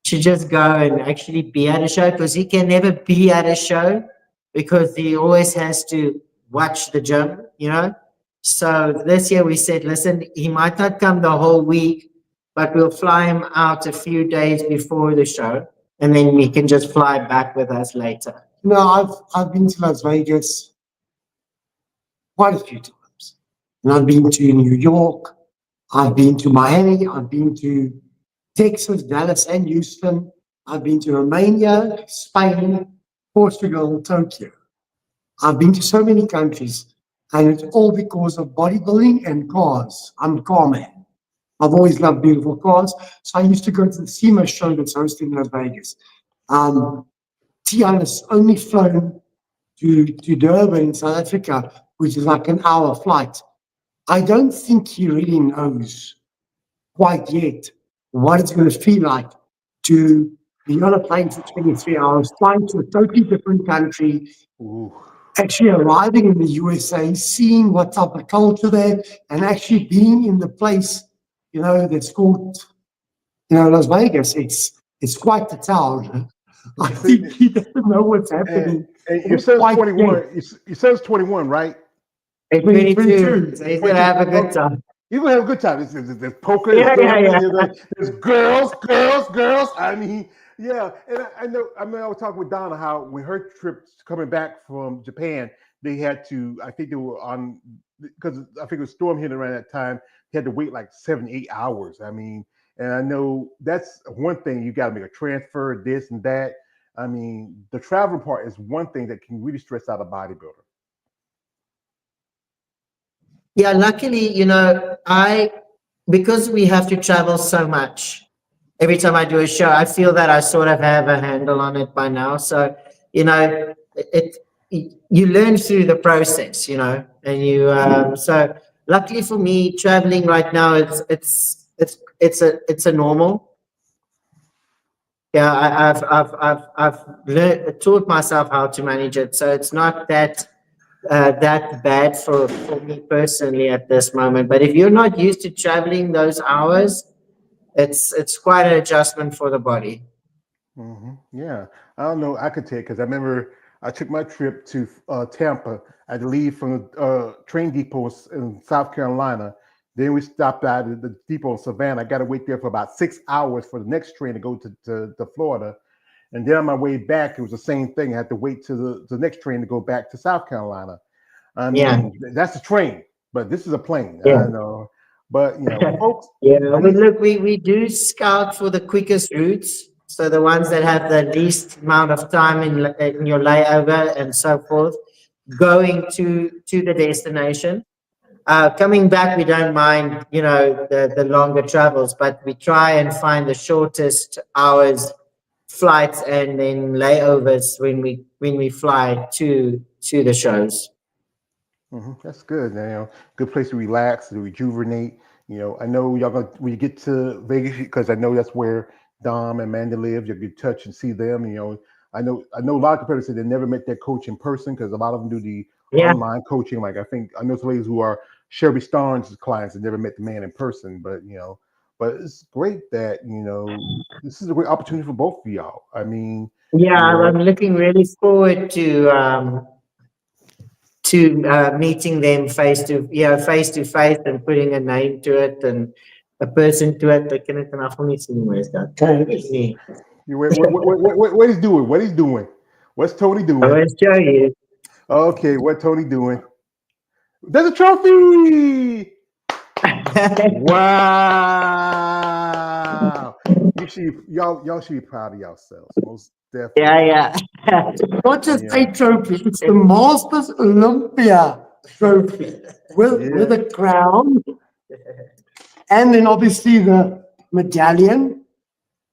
just go and actually be at a show, because he can never be at a show because he always has to watch the gym, you know. So this year we said, listen, he might not come the whole week, but we'll fly him out a few days before the show, and then he can just fly back with us later. No, I've been to Las Vegas quite a few times. And I've been to New York, I've been to Miami, I've been to Texas, Dallas, and Houston. I've been to Romania, Spain, Portugal, Tokyo. I've been to so many countries, and it's all because of bodybuilding and cars. I'm a car man. I've always loved beautiful cars. So I used to go to the SEMA show that's hosted in Las Vegas. Tiana's only flown to Durban in South Africa, which is like an hour flight. I don't think he really knows quite yet what it's going to feel like to be on a plane for 23 hours, flying to a totally different country, actually arriving in the USA, seeing what type of culture there, and actually being in the place, you know, that's called, you know, Las Vegas. It's quite the town. I think he doesn't know what's happening. And your son's 21. Your son's 21, right? 22. So he's going to have a good time. You're gonna have a good time. There's poker, Yeah. there's girls. I mean, yeah. And I know. I mean, I was talking with Donna how when her trip coming back from Japan, they had to. I think they were on because I think it was storm hitting around that time. They had to wait like 7-8 hours. I mean, and I know that's one thing. You got to make a transfer, this and that. I mean, the travel part is one thing that can really stress out a bodybuilder. Yeah, luckily, you know, because we have to travel so much, every time I do a show, I feel that I sort of have a handle on it by now. So, you know, you learn through the process, you know, and you, so luckily for me, traveling right now, it's a normal. Yeah, I've taught myself how to manage it. So it's not that bad for me personally at this moment. But if you're not used to traveling those hours, it's quite an adjustment for the body. Yeah, I don't know. I could take because I remember I took my trip to Tampa. I had to leave from the train depot in South Carolina. Then we stopped at the depot in Savannah. I got to wait there for about 6 hours for the next train to go to Florida. And then on my way back, it was the same thing. I had to wait to the next train to go back to South Carolina. I Yeah, mean, that's a train, but this is a plane. yeah. I know. But, folks, Yeah, but these, look, we do scout for the quickest routes. So the ones that have the least amount of time in your layover and so forth, going to the destination. Coming back, we don't mind, the longer travels, but we try and find the shortest hours flights and then layovers when we fly to the shows. that's good. Good place to relax, to rejuvenate. I know y'all gonna when you get to Vegas because I know that's where Dom and Amanda live. You can touch and see them. I know a lot of competitors say they never met their coach in person because a lot of them do the Yeah, online coaching. Like I know some ladies who are Shelby Starnes' clients and never met the man in person. But it's great that this is a great opportunity for both of y'all. I mean, yeah, you I'm know, looking really forward to meeting them face to face and putting a name to it and a person to it. Ek kan dit vanaf nie sien hoe is dat. Nee. what he's doing? What he's doing? What's Tony I doing? will show you. Okay, what Tony doing? There's a trophy. Wow. Y'all should be proud of yourselves. Most Yeah, definitely. yeah. Not just Yeah. a trophy, it's the Masters Olympia trophy with Yeah. a crown, and then obviously the medallion.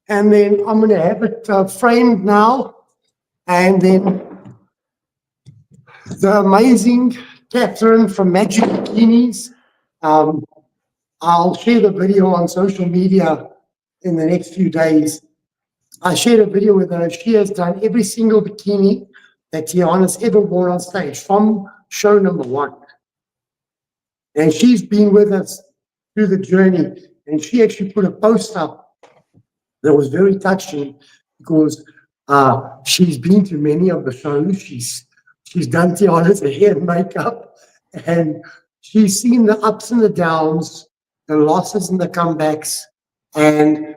And then I'm going to have it framed now. And then the amazing Catherine from Magic Bikinis. Um, I'll share the video on social media in the next few days. I shared a video with her. She has done every single bikini that Tiana's ever worn on stage from show number one. And she's been with us through the journey. And she actually put a post up that was very touching because she's been to many of the shows. She's done Tiana's hair and makeup, and she's seen the ups and the downs, the losses and the comebacks. And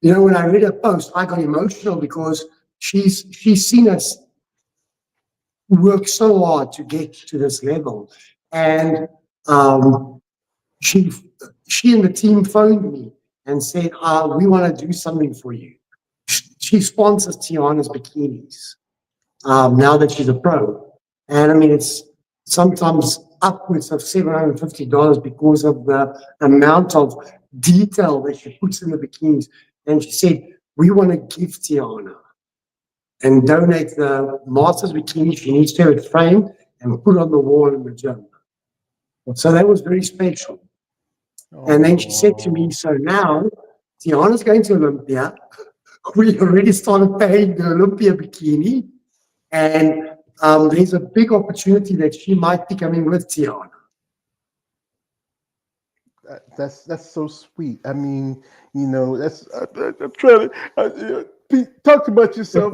when I read her post, I got emotional because she's seen us work so hard to get to this level. And she and the team phoned me and said, we want to do something for you. She sponsors Tiana's bikinis now that she's a pro. And I mean, it's sometimes upwards of $750 because of the amount of detail that she puts in the bikinis. And she said, we want to give Tiana and donate the master's bikini. She needs to have it framed and put on the wall in the gym. So that was very special. And then she said to me, so now Tiana's going to Olympia. We already started paying the Olympia bikini. And there's a big opportunity that she might be coming with Tiana. That's so sweet. I mean, that's I'm trying to Pete, talk about yourself.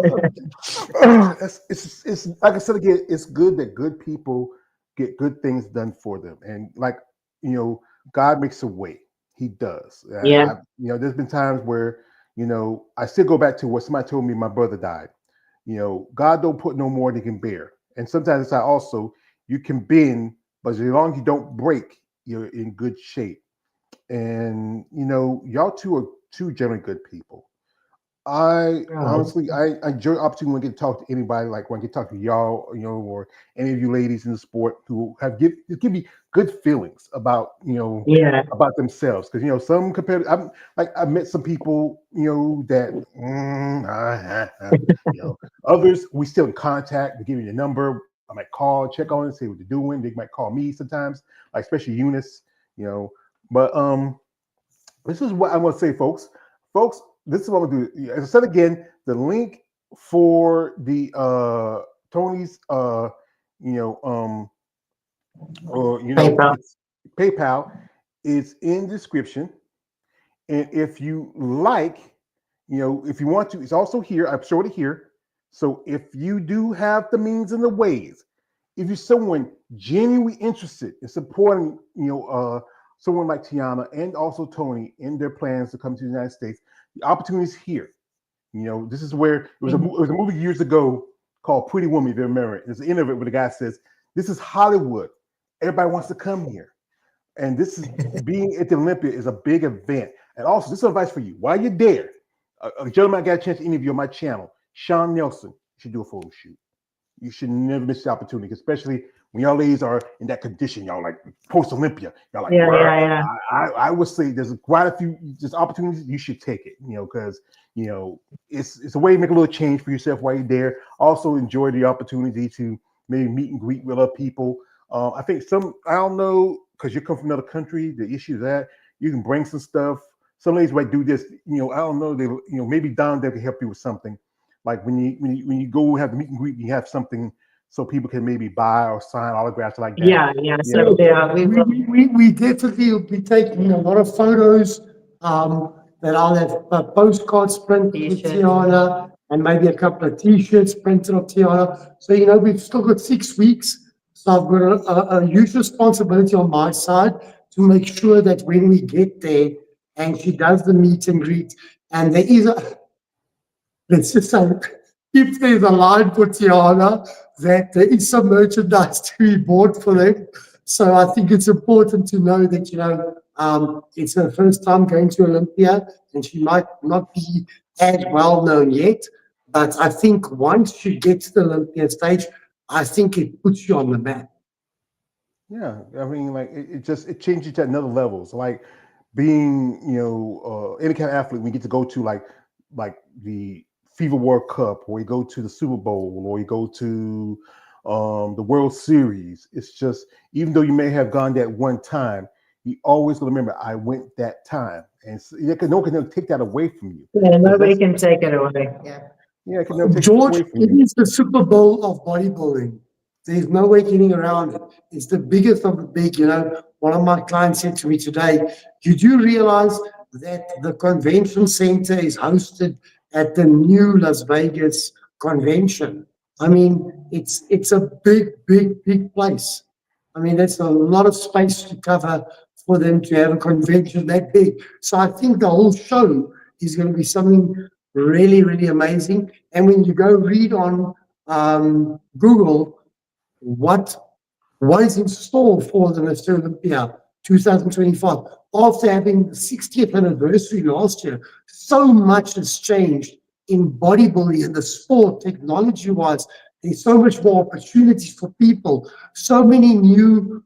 It's like I said again. It's good that good people get good things done for them, and God makes a way. He does. Yeah, There's been times where I still go back to what somebody told me. My brother died. God don't put no more than he can bear, and sometimes it's also you can bend, but as long as you don't break, you're in good shape. And y'all two are two generally good people. I honestly, I enjoy the opportunity when I get to talk to anybody, like when I get to talk to y'all, or any of you ladies in the sport who give me good feelings about yeah, about themselves. Because some competitors, I've met some people that others we still in contact. They give me the number. I might call, check on it, see what they're doing. They might call me sometimes, like especially Eunice, But this is what I want to say, folks. Folks, this is what I'm gonna do. As I said again, the link for the Tony's PayPal. it's PayPal is in the description. And if you like, if you want to, it's also here. I've showed it here. So if you do have the means and the ways, if you're someone genuinely interested in supporting, someone like Tiana and also Tony in their plans to come to the United States, the opportunity is here. This is where it was a movie years ago called Pretty Woman, if you remember it. There's the end of it where the guy says, "This is Hollywood. Everybody wants to come here." And this is being at the Olympia is a big event. And also, this is advice for you. While you're there, a gentleman I got a chance to interview on my channel, Sean Nelson, you should do a photo shoot. You should never miss the opportunity, especially when y'all ladies are in that condition. Y'all like post Olympia. Y'all like, yeah. I would say there's quite a few just opportunities. You should take it, because it's a way to make a little change for yourself while you're there. Also enjoy the opportunity to maybe meet and greet with other people. I think I don't know, because you come from another country, the issue is that you can bring some stuff. Some ladies might do this, I don't know, they, maybe Don there can help you with something. Like when you go have the meet and greet, you have something so people can maybe buy or sign autographs like that. Yeah. So we definitely will be taking a lot of photos. That I'll have postcards printed with Tiana and maybe a couple of T-shirts printed of Tiana. So we've still got 6 weeks. So I've got a huge responsibility on my side to make sure that when we get there and she does the meet and greet, and there is let's just say, if there's a line for Tiana, that there is some merchandise to be bought for them. So I think it's important to know that, it's her first time going to Olympia, and she might not be as well known yet. But I think once she gets to the Olympia stage, I think it puts you on the map. Yeah, I mean, like it changes you to another level. So like being, any kind of athlete, we get to go to like the FIFA World Cup, or you go to the Super Bowl, or you go to the World Series. It's just, even though you may have gone that one time, you always remember, I went that time, and so, no one can never take that away from you. Yeah, nobody can take it away. Yeah, it can never take George, it away from it you. is the Super Bowl of bodybuilding. There's no way getting around it. It's the biggest of the big. One of my clients said to me today, "Did you realize that the convention center is hosted at the new Las Vegas convention?" I mean, it's a big place. I mean, that's a lot of space to cover for them to have a convention that big. So I think the whole show is going to be something really amazing. And when you go read on Google what is in store for the Mr. Olympia 2025, after having the 60th anniversary last year, so much has changed in bodybuilding and the sport, technology-wise. There's so much more opportunities for people. So many new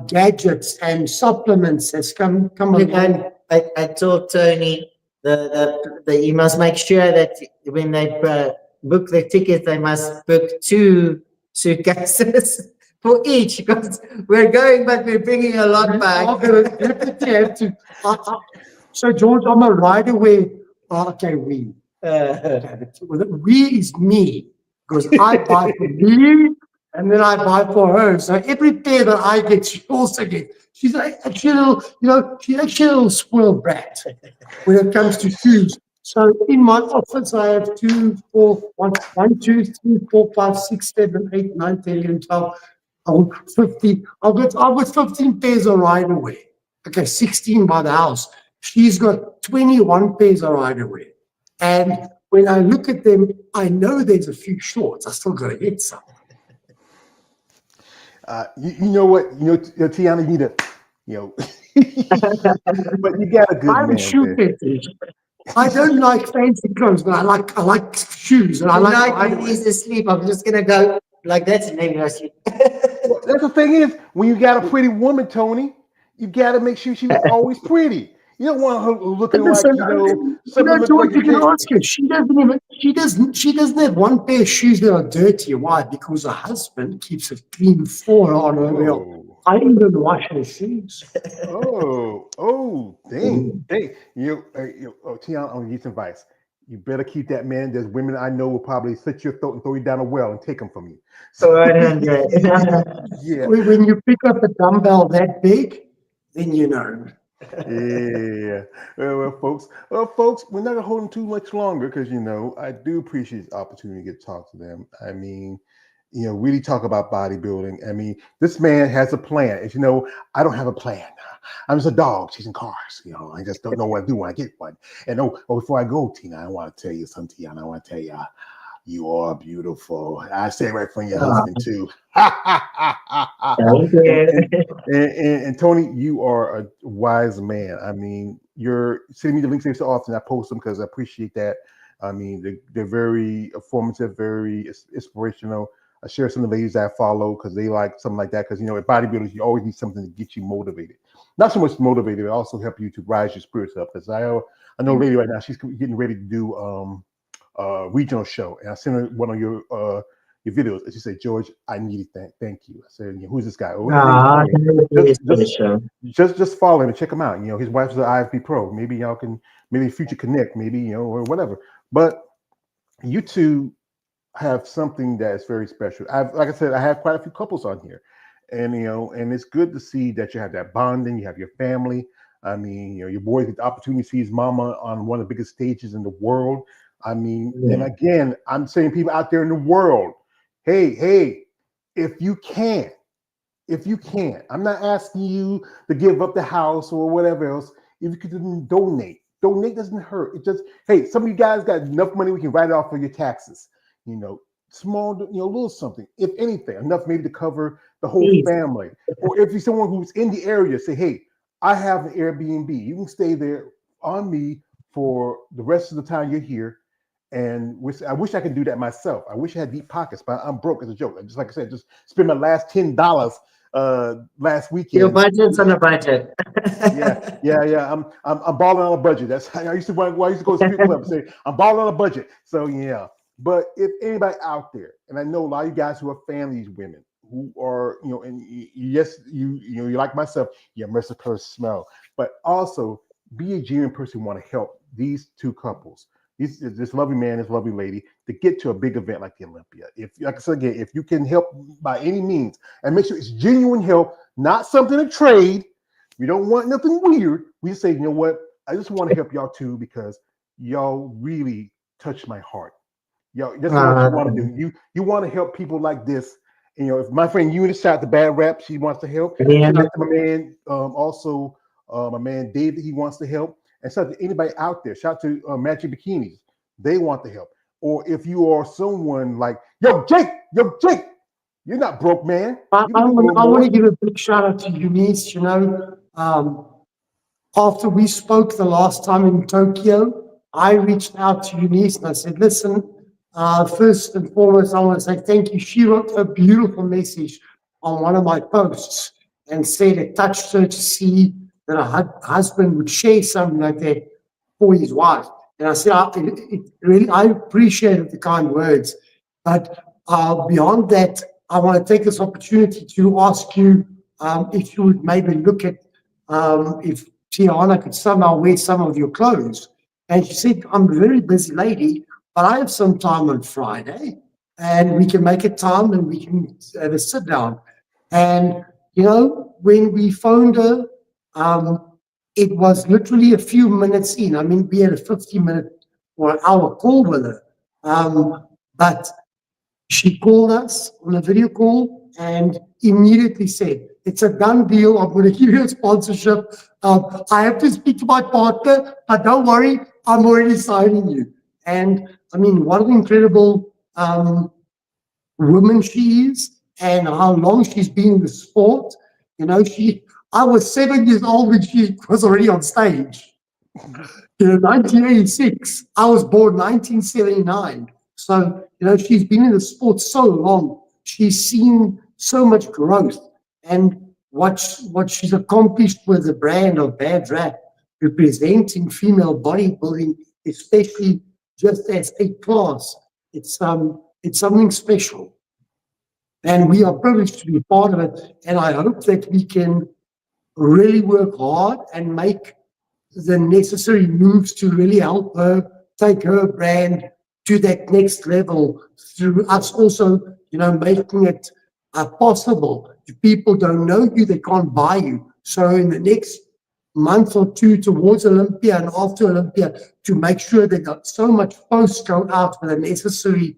gadgets and supplements has come along. I told Tony you must make sure that when they book their tickets, they must book 2 suitcases for each, because we're going, but we're bringing a lot back. Definitely have to. So George, I'm a rider where, okay, we is me, because I buy for me and then I buy for her. So every pair that I get, she also gets. She's actually a little, she's actually a little spoiled brat when it comes to shoes. So in my office, I have 2, 4, 1, 2, 3, 4, 5, 6, 7, 8, 9, 10, 11, 12, 15. I've got 15 pairs of rider wear. Okay, 16 by the house. She's got 21 pairs of rider wear. And when I look at them, I know there's a few shorts. I still got to hit some. You know what? Tiana, you need to, but you got a good I man. shoot it. I don't like fancy clothes, but I like shoes, and I like. Tonight when he's asleep, I'm just gonna go like that, and maybe I sleep. Well, that's the thing is, when you got a pretty woman, Tony, you got to make sure she's always pretty. You don't want her looking like, George, you can ask her. She doesn't have one pair of shoes that are dirty. Why? Because her husband keeps a clean floor on her wheel. I even wash her shoes. Dang. Tiana, I'm gonna give some advice. You better keep that man. There's women I know will probably slit your throat and throw you down a well and take them from you. So, yeah. When you pick up a dumbbell that big, then you know. Yeah. Well, folks, we're not gonna hold them too much longer because I do appreciate the opportunity to get to talk to them. I mean, really talk about bodybuilding. I mean, this man has a plan. As you know, I don't have a plan. I'm just a dog chasing cars. I just don't know what to do when I get one. And before I go, Tina, I want to tell you something, Tiana. I want to tell you, you are beautiful. I say it right from your Ah, husband too. thank and, you. and, and Tony, you are a wise man. I mean, you're sending me the links every so often. I post them because I appreciate that. I mean, they're very informative, very inspirational. I share some of the ladies that I follow because they like something like that. Because at bodybuilders, you always need something to get you motivated. Not so much motivated, but also help you to rise your spirits up. Because I know a lady right now, she's getting ready to do regional show, and I sent her one of your videos, and she said, "George, I need to thank you." I said, "Who's this guy?" Oh, his name is Ah, Tony. thank you, Just just special. just follow him and check him out. His wife's an IFB pro. Maybe y'all can maybe future connect, maybe or whatever. But you two have something that's very special. Like I said, I have quite a few couples on here, and and it's good to see that you have that bonding. You have your family. I mean, your boy get the opportunity to see his mama on one of the biggest stages in the world. I mean, and Yeah. again, I'm saying people out there in the world, hey, if you can, I'm not asking you to give up the house or whatever else. If you could donate doesn't hurt. It just, hey, some of you guys got enough money we can write it off for your taxes. You know, small, little something, if anything, enough maybe to cover the whole Please. family. Or if you're someone who's in the area, say, hey, I have an Airbnb. You can stay there on me for the rest of the time you're here. And I wish I could do that myself. I wish I had deep pockets, but I'm broke as a joke. Just like I said, just spend my last $10 last Your weekend. budget's on a budget. Yeah. I'm balling on a budget. That's how I used to when I used to go to strip club and say I'm balling on a budget. So yeah. But if anybody out there, and I know a lot of you guys who are families, women who are, and yes, you like myself, you're a merciless smell, but also be a genuine person who want to help these two couples. This lovely man, this lovely lady, to get to a big event like the Olympia. If, like I said again, if you can help by any means, and make sure it's genuine help, not something to trade. We don't want nothing weird. We just say, you know what? I just want to help y'all too because y'all really touch my heart. Y'all, that's what you Uh, want to do. You want to help people like this. And, if my friend Eunice shot the bad rap, she wants to help. yeah. Shout out to my man, also my man David, he wants to help. And shout out to anybody out there. Shout out to Magic Bikinis, they want to help. Or if you are someone like, yo, Jake, you're not broke, man. I, You can I, do a want, little I want to more. give a big shout out to Eunice. After we spoke the last time in Tokyo, I reached out to Eunice and I said, listen, first and foremost, I want to say thank you. She wrote a beautiful message on one of my posts and said it touched her to see that her husband would share something like that for his wife. And I said, I appreciated the kind words. But beyond that, I want to take this opportunity to ask you if you would maybe look at if Tiana could somehow wear some of your clothes. And she said, I'm a very busy lady, but I have some time on Friday and we can make a time and we can have a sit down. And, when we phoned her, it was literally a few minutes in. I mean, we had a 50-minute or an hour call with her. But she called us on a video call and immediately said, it's a done deal. I'm going to give you a sponsorship. I have to speak to my partner, but don't worry, I'm already signing you. And I mean, what an incredible woman she is and how long she's been in the sport. I was 7 years old when she was already on stage. 1986. I was born 1979. So, she's been in the sport so long. She's seen so much growth. And what she's accomplished with the brand of Bad Rap, representing female bodybuilding, especially just as a class, it's something special. And we are privileged to be part of it. And I hope that we can really work hard and make the necessary moves to really help her take her brand to that next level through us also, making it possible. If people don't know you, they can't buy you. So in the next month or two towards Olympia and after Olympia to make sure they got so much posts go out with the necessary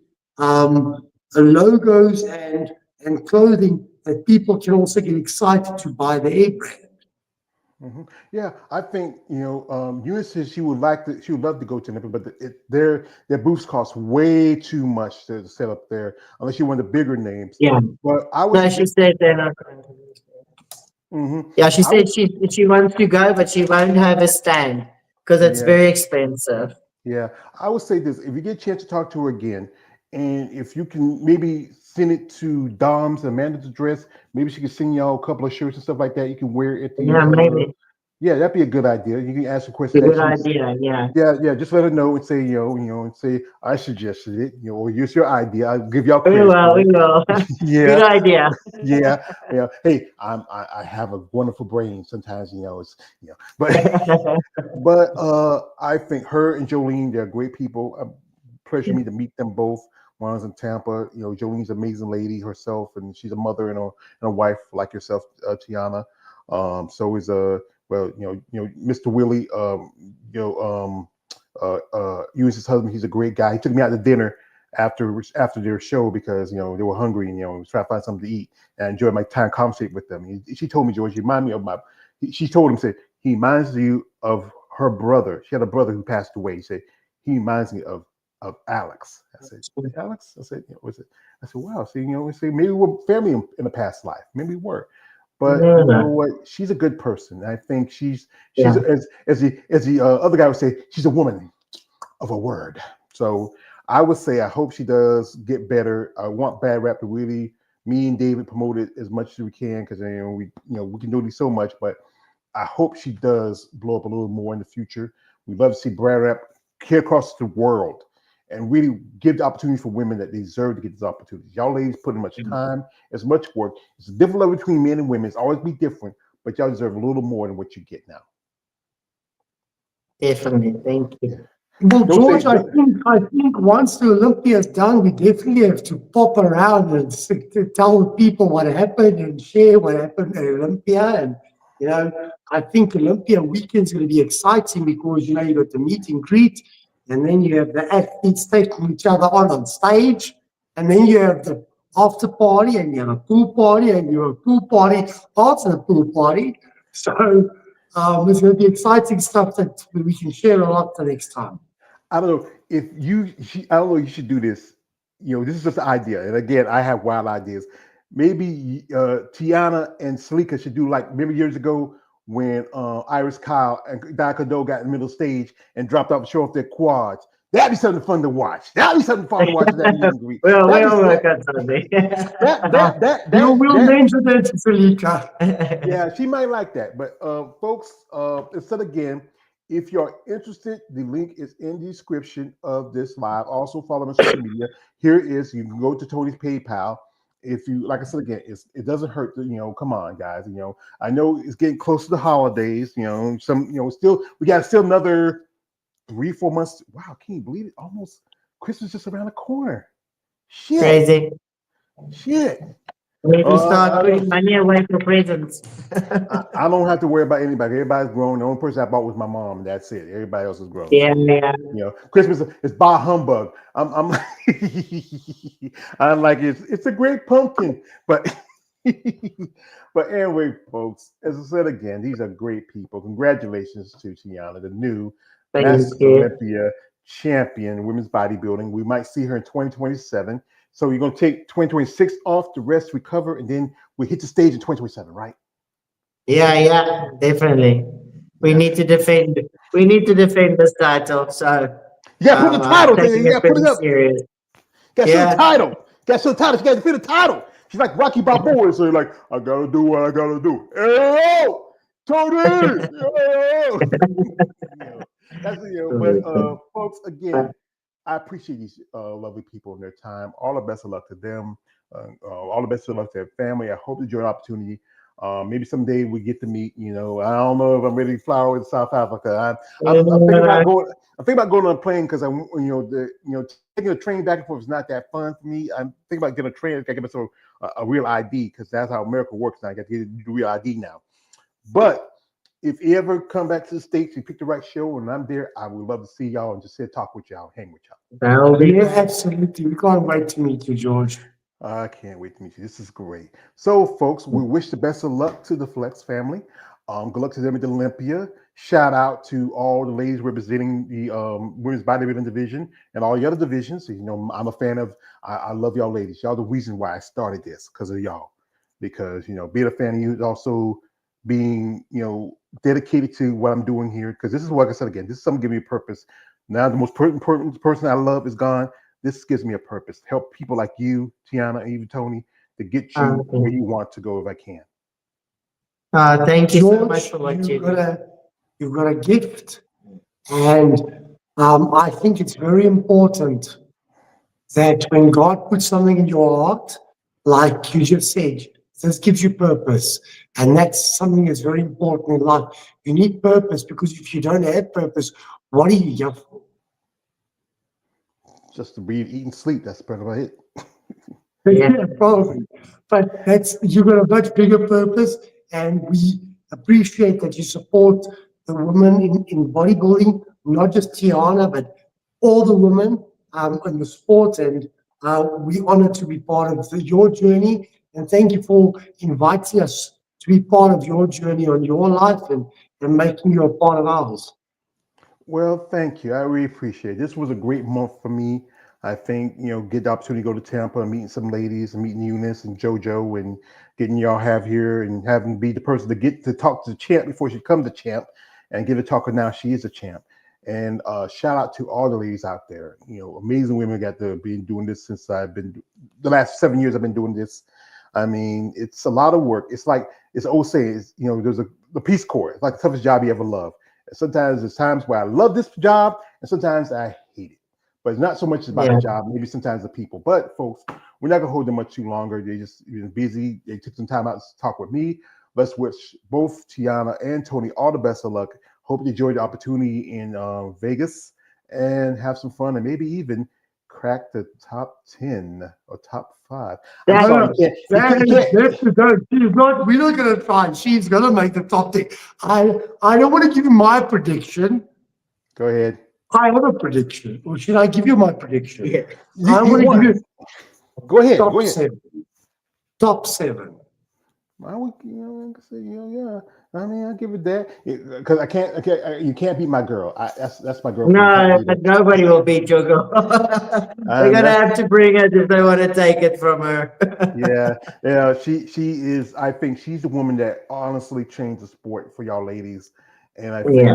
logos and clothing that people can also get excited to buy their brand. Yeah, I think Eunice says she would love to go to Olympia, but their booths cost way too much to set up there unless you want the bigger names. Yeah. But I No, was she said they're not going to. Yeah, she said she wants to go, but she won't have a stand because it's yeah. very expensive. Yeah, I would say this: if you get a chance to talk to her again, and if you can maybe send it to Dom's Amanda's address, maybe she can send y'all a couple of shirts and stuff like that. You can wear at the. Yeah, maybe. Yeah, that'd be a good idea. You can ask a It's question. a good That idea. Yeah. yeah. Just let her know and say, and say I suggested it, or use your idea. I'll give y'all We credit will. for We it. will. Yeah, Good idea. yeah. Hey, I have a wonderful brain. Sometimes it's but. But I think her and Jolene, they're great people. Pleasure me to meet them both. One's in Tampa. Jolene's an amazing lady herself, and she's a mother and a wife like yourself, Tiana. So is Mr. Willie. He was his husband. He's a great guy. He took me out to dinner after their show because they were hungry and was trying to find something to eat. And I enjoyed my time conversating with them. She told me, George, you remind me of my. She told him, said he reminds you of her brother. She had a brother who passed away. He said he reminds me of Alex. I said, Alex? I said, was it? I said, wow. See, we say maybe we're family in a past life. Maybe we were. But you know what? She's a good person. I think she's as the other guy would say, she's a woman of a word. So I would say I hope she does get better. I want Bad Rap to really me and David promote it as much as we can because we can do so much, but I hope she does blow up a little more in the future. We'd love to see Brad Rap here across the world and really give the opportunity for women that deserve to get these opportunities. Y'all ladies put in much time, as much work. It's a different level between men and women. It's always be different, but y'all deserve a little more than what you get now. Definitely. Thank you. Well, George, I think once the Olympia is done, we definitely have to pop around and to tell people what happened and share what happened at Olympia. And I think Olympia weekend is going to be exciting because you got the meet and greet, and then you have the athletes taking each other on stage, and then you have the after party, and you have a pool party, and you have a pool party after the pool party. So it's going to be exciting stuff that we can share a lot the next time. I don't know if I don't know. You should do this. This is just an idea. And again, I have wild ideas. Maybe Tiana and Salika should do like maybe years ago when Iris Kyle and Diakondo got in the middle stage and dropped off to show off their quads. That'd be something fun to watch. That'd be something fun to watch. That meet and greet. We'll work on something. We'll mention that to Salika. Yeah, she might like that. But folks, instead again, if you're interested, the link is in the description of this live. Also follow me on social media. Here it is. You can go to Tony's PayPal. If you, like I said again, it doesn't hurt to, come on, guys. I know it's getting close to the holidays. Still we got still another 3-4 months. Wow, can you believe it? Almost Christmas just around the corner. Shit. Crazy. Shit. We need to start putting money away for presents. I don't have to worry about anybody. Everybody's grown. The only person I bought was my mom, and that's it. Everybody else is grown. Yeah. Christmas is bah humbug. I'm like it's a great pumpkin, but but anyway, folks. As I said again, these are great people. Congratulations to Tiana, the new Masters Olympia champion in women's bodybuilding. We might see her in 2027. So you're going to take 2026 off to rest, recover, and then we hit the stage in 2027, right? Yeah, definitely. We need to defend. We need to defend this title. So put the title. Put it up. Serious. Got the title. Got the title. She got to defend the title. She's like Rocky Balboa. So you're like, I gotta do what I gotta do. Hey, Tony. But folks, again. I appreciate these lovely people and their time. All the best of luck to them. All the best of luck to their family. I hope to enjoy an opportunity. Maybe someday we get to meet. I don't know if I'm ready to fly over to South Africa. I'm thinking about going. I'm thinking about going on a plane because taking a train back and forth is not that fun for me. I'm thinking about getting a train. I got to get a real ID because that's how America works now. I got to get a real ID now. But if you ever come back to the States, you pick the right show, and I'm there, I would love to see y'all and just sit talk with y'all, hang with y'all. That'll be Yeah, absolutely. We can't wait to meet you, George. I can't wait to meet you. This is great. So, folks, we wish the best of luck to the Flex family. Good luck to them at Olympia. Shout out to all the ladies representing the women's bodybuilding division and all the other divisions. You know, I'm a fan of. I love y'all ladies. Y'all the reason why I started this because of y'all. Because you know, being a fan of you is also being dedicated to what I'm doing here. Because this is like I said again, this is something giving me a purpose. Now the most important person I love is gone. This gives me a purpose. Help people like you, Tiana, and even Tony, to get you where you want to go if I can. Thank you so much George, for what you do. you've got a gift, and I think it's very important that when God puts something in your heart, like you just said, this gives you purpose. And that's something that's very important in life. You need purpose because if you don't have purpose, what are you here for? Just to breathe, eat, and sleep. That's pretty about it. Yeah. Yeah, probably. But that's you've got a much bigger purpose, and we appreciate that you support the women in bodybuilding, not just Tiana, but all the women in the sport. And we're honored to be part of your journey. And thank you for inviting us to be part of your journey on your life and making you a part of ours. Well, thank you. I really appreciate it. This was a great month for me. I think, get the opportunity to go to Tampa and meeting some ladies and meeting Eunice and JoJo and getting y'all have here and having be the person to get to talk to the champ before she comes to champ and give a talk. Now she is a champ. And shout out to all the ladies out there. Amazing women got to be doing this since I've been the last 7 years I've been doing this. I mean, it's a lot of work. It's like it's old saying, there's the Peace Corps. It's like the toughest job you ever love. Sometimes there's times where I love this job and sometimes I hate it. But it's not so much about the job, maybe sometimes the people. But folks, we're not gonna hold them much too longer. They just busy. They took some time out to talk with me. Let's wish both Tiana and Tony all the best of luck. Hope you enjoyed the opportunity in Vegas and have some fun and maybe even crack the top 10 or top 5. I'm sorry, She's not. We're not going to try. She's going to make the top 10. I don't want to give you my prediction. Go ahead. I have a prediction. Or should I give you my prediction? Yeah. I want to give you Go ahead. top Go ahead. 7. Top 7. I would, like I said, yeah. I mean, I give it that because I can't. Okay, you can't beat my girl. That's my girlfriend. No, nobody will beat your girl. They're gonna have to bring it if they want to take it from her. yeah. She is. I think she's the woman that honestly changed the sport for y'all ladies, and I think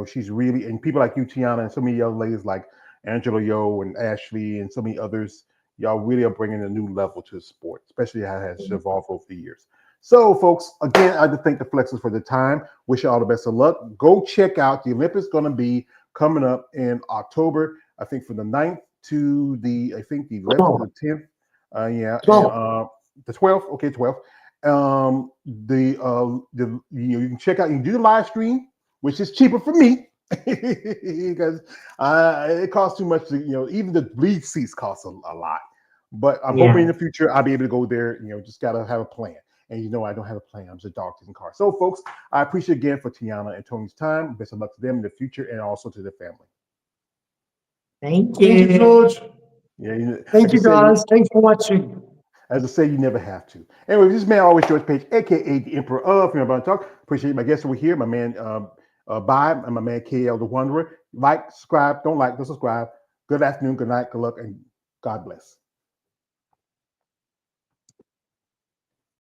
she's really and people like you, Tiana, and so many other ladies like Angela Yo and Ashley and so many others. Y'all really are bringing a new level to the sport, especially how it has evolved over the years. So, folks, again, I'd like to thank the Flexers for the time. Wish you all the best of luck. Go check out the Olympics. Going to be coming up in October. I think from the 9th to the 11th to the 10th. 12th. The 12th. Okay, 12th. You can check out. You can do the live stream, which is cheaper for me because it costs too much. Even the lead seats cost a lot. But I'm hoping in the future I'll be able to go there. Just gotta have a plan. And I don't have a plan. I'm just a dog in the car. So, folks, I appreciate again for Tiana and Tony's time. Best of luck to them in the future and also to their family. Thank you. Thank you, George. Yeah. Thank you, guys. Thanks for watching. As I say, you never have to. Anyway, this is man always George Page, aka the Emperor of Female Body Talk. Appreciate my guests over here, my man Bob and my man KL the Wanderer. Like, subscribe, don't subscribe. Good afternoon, good night, good luck, and God bless.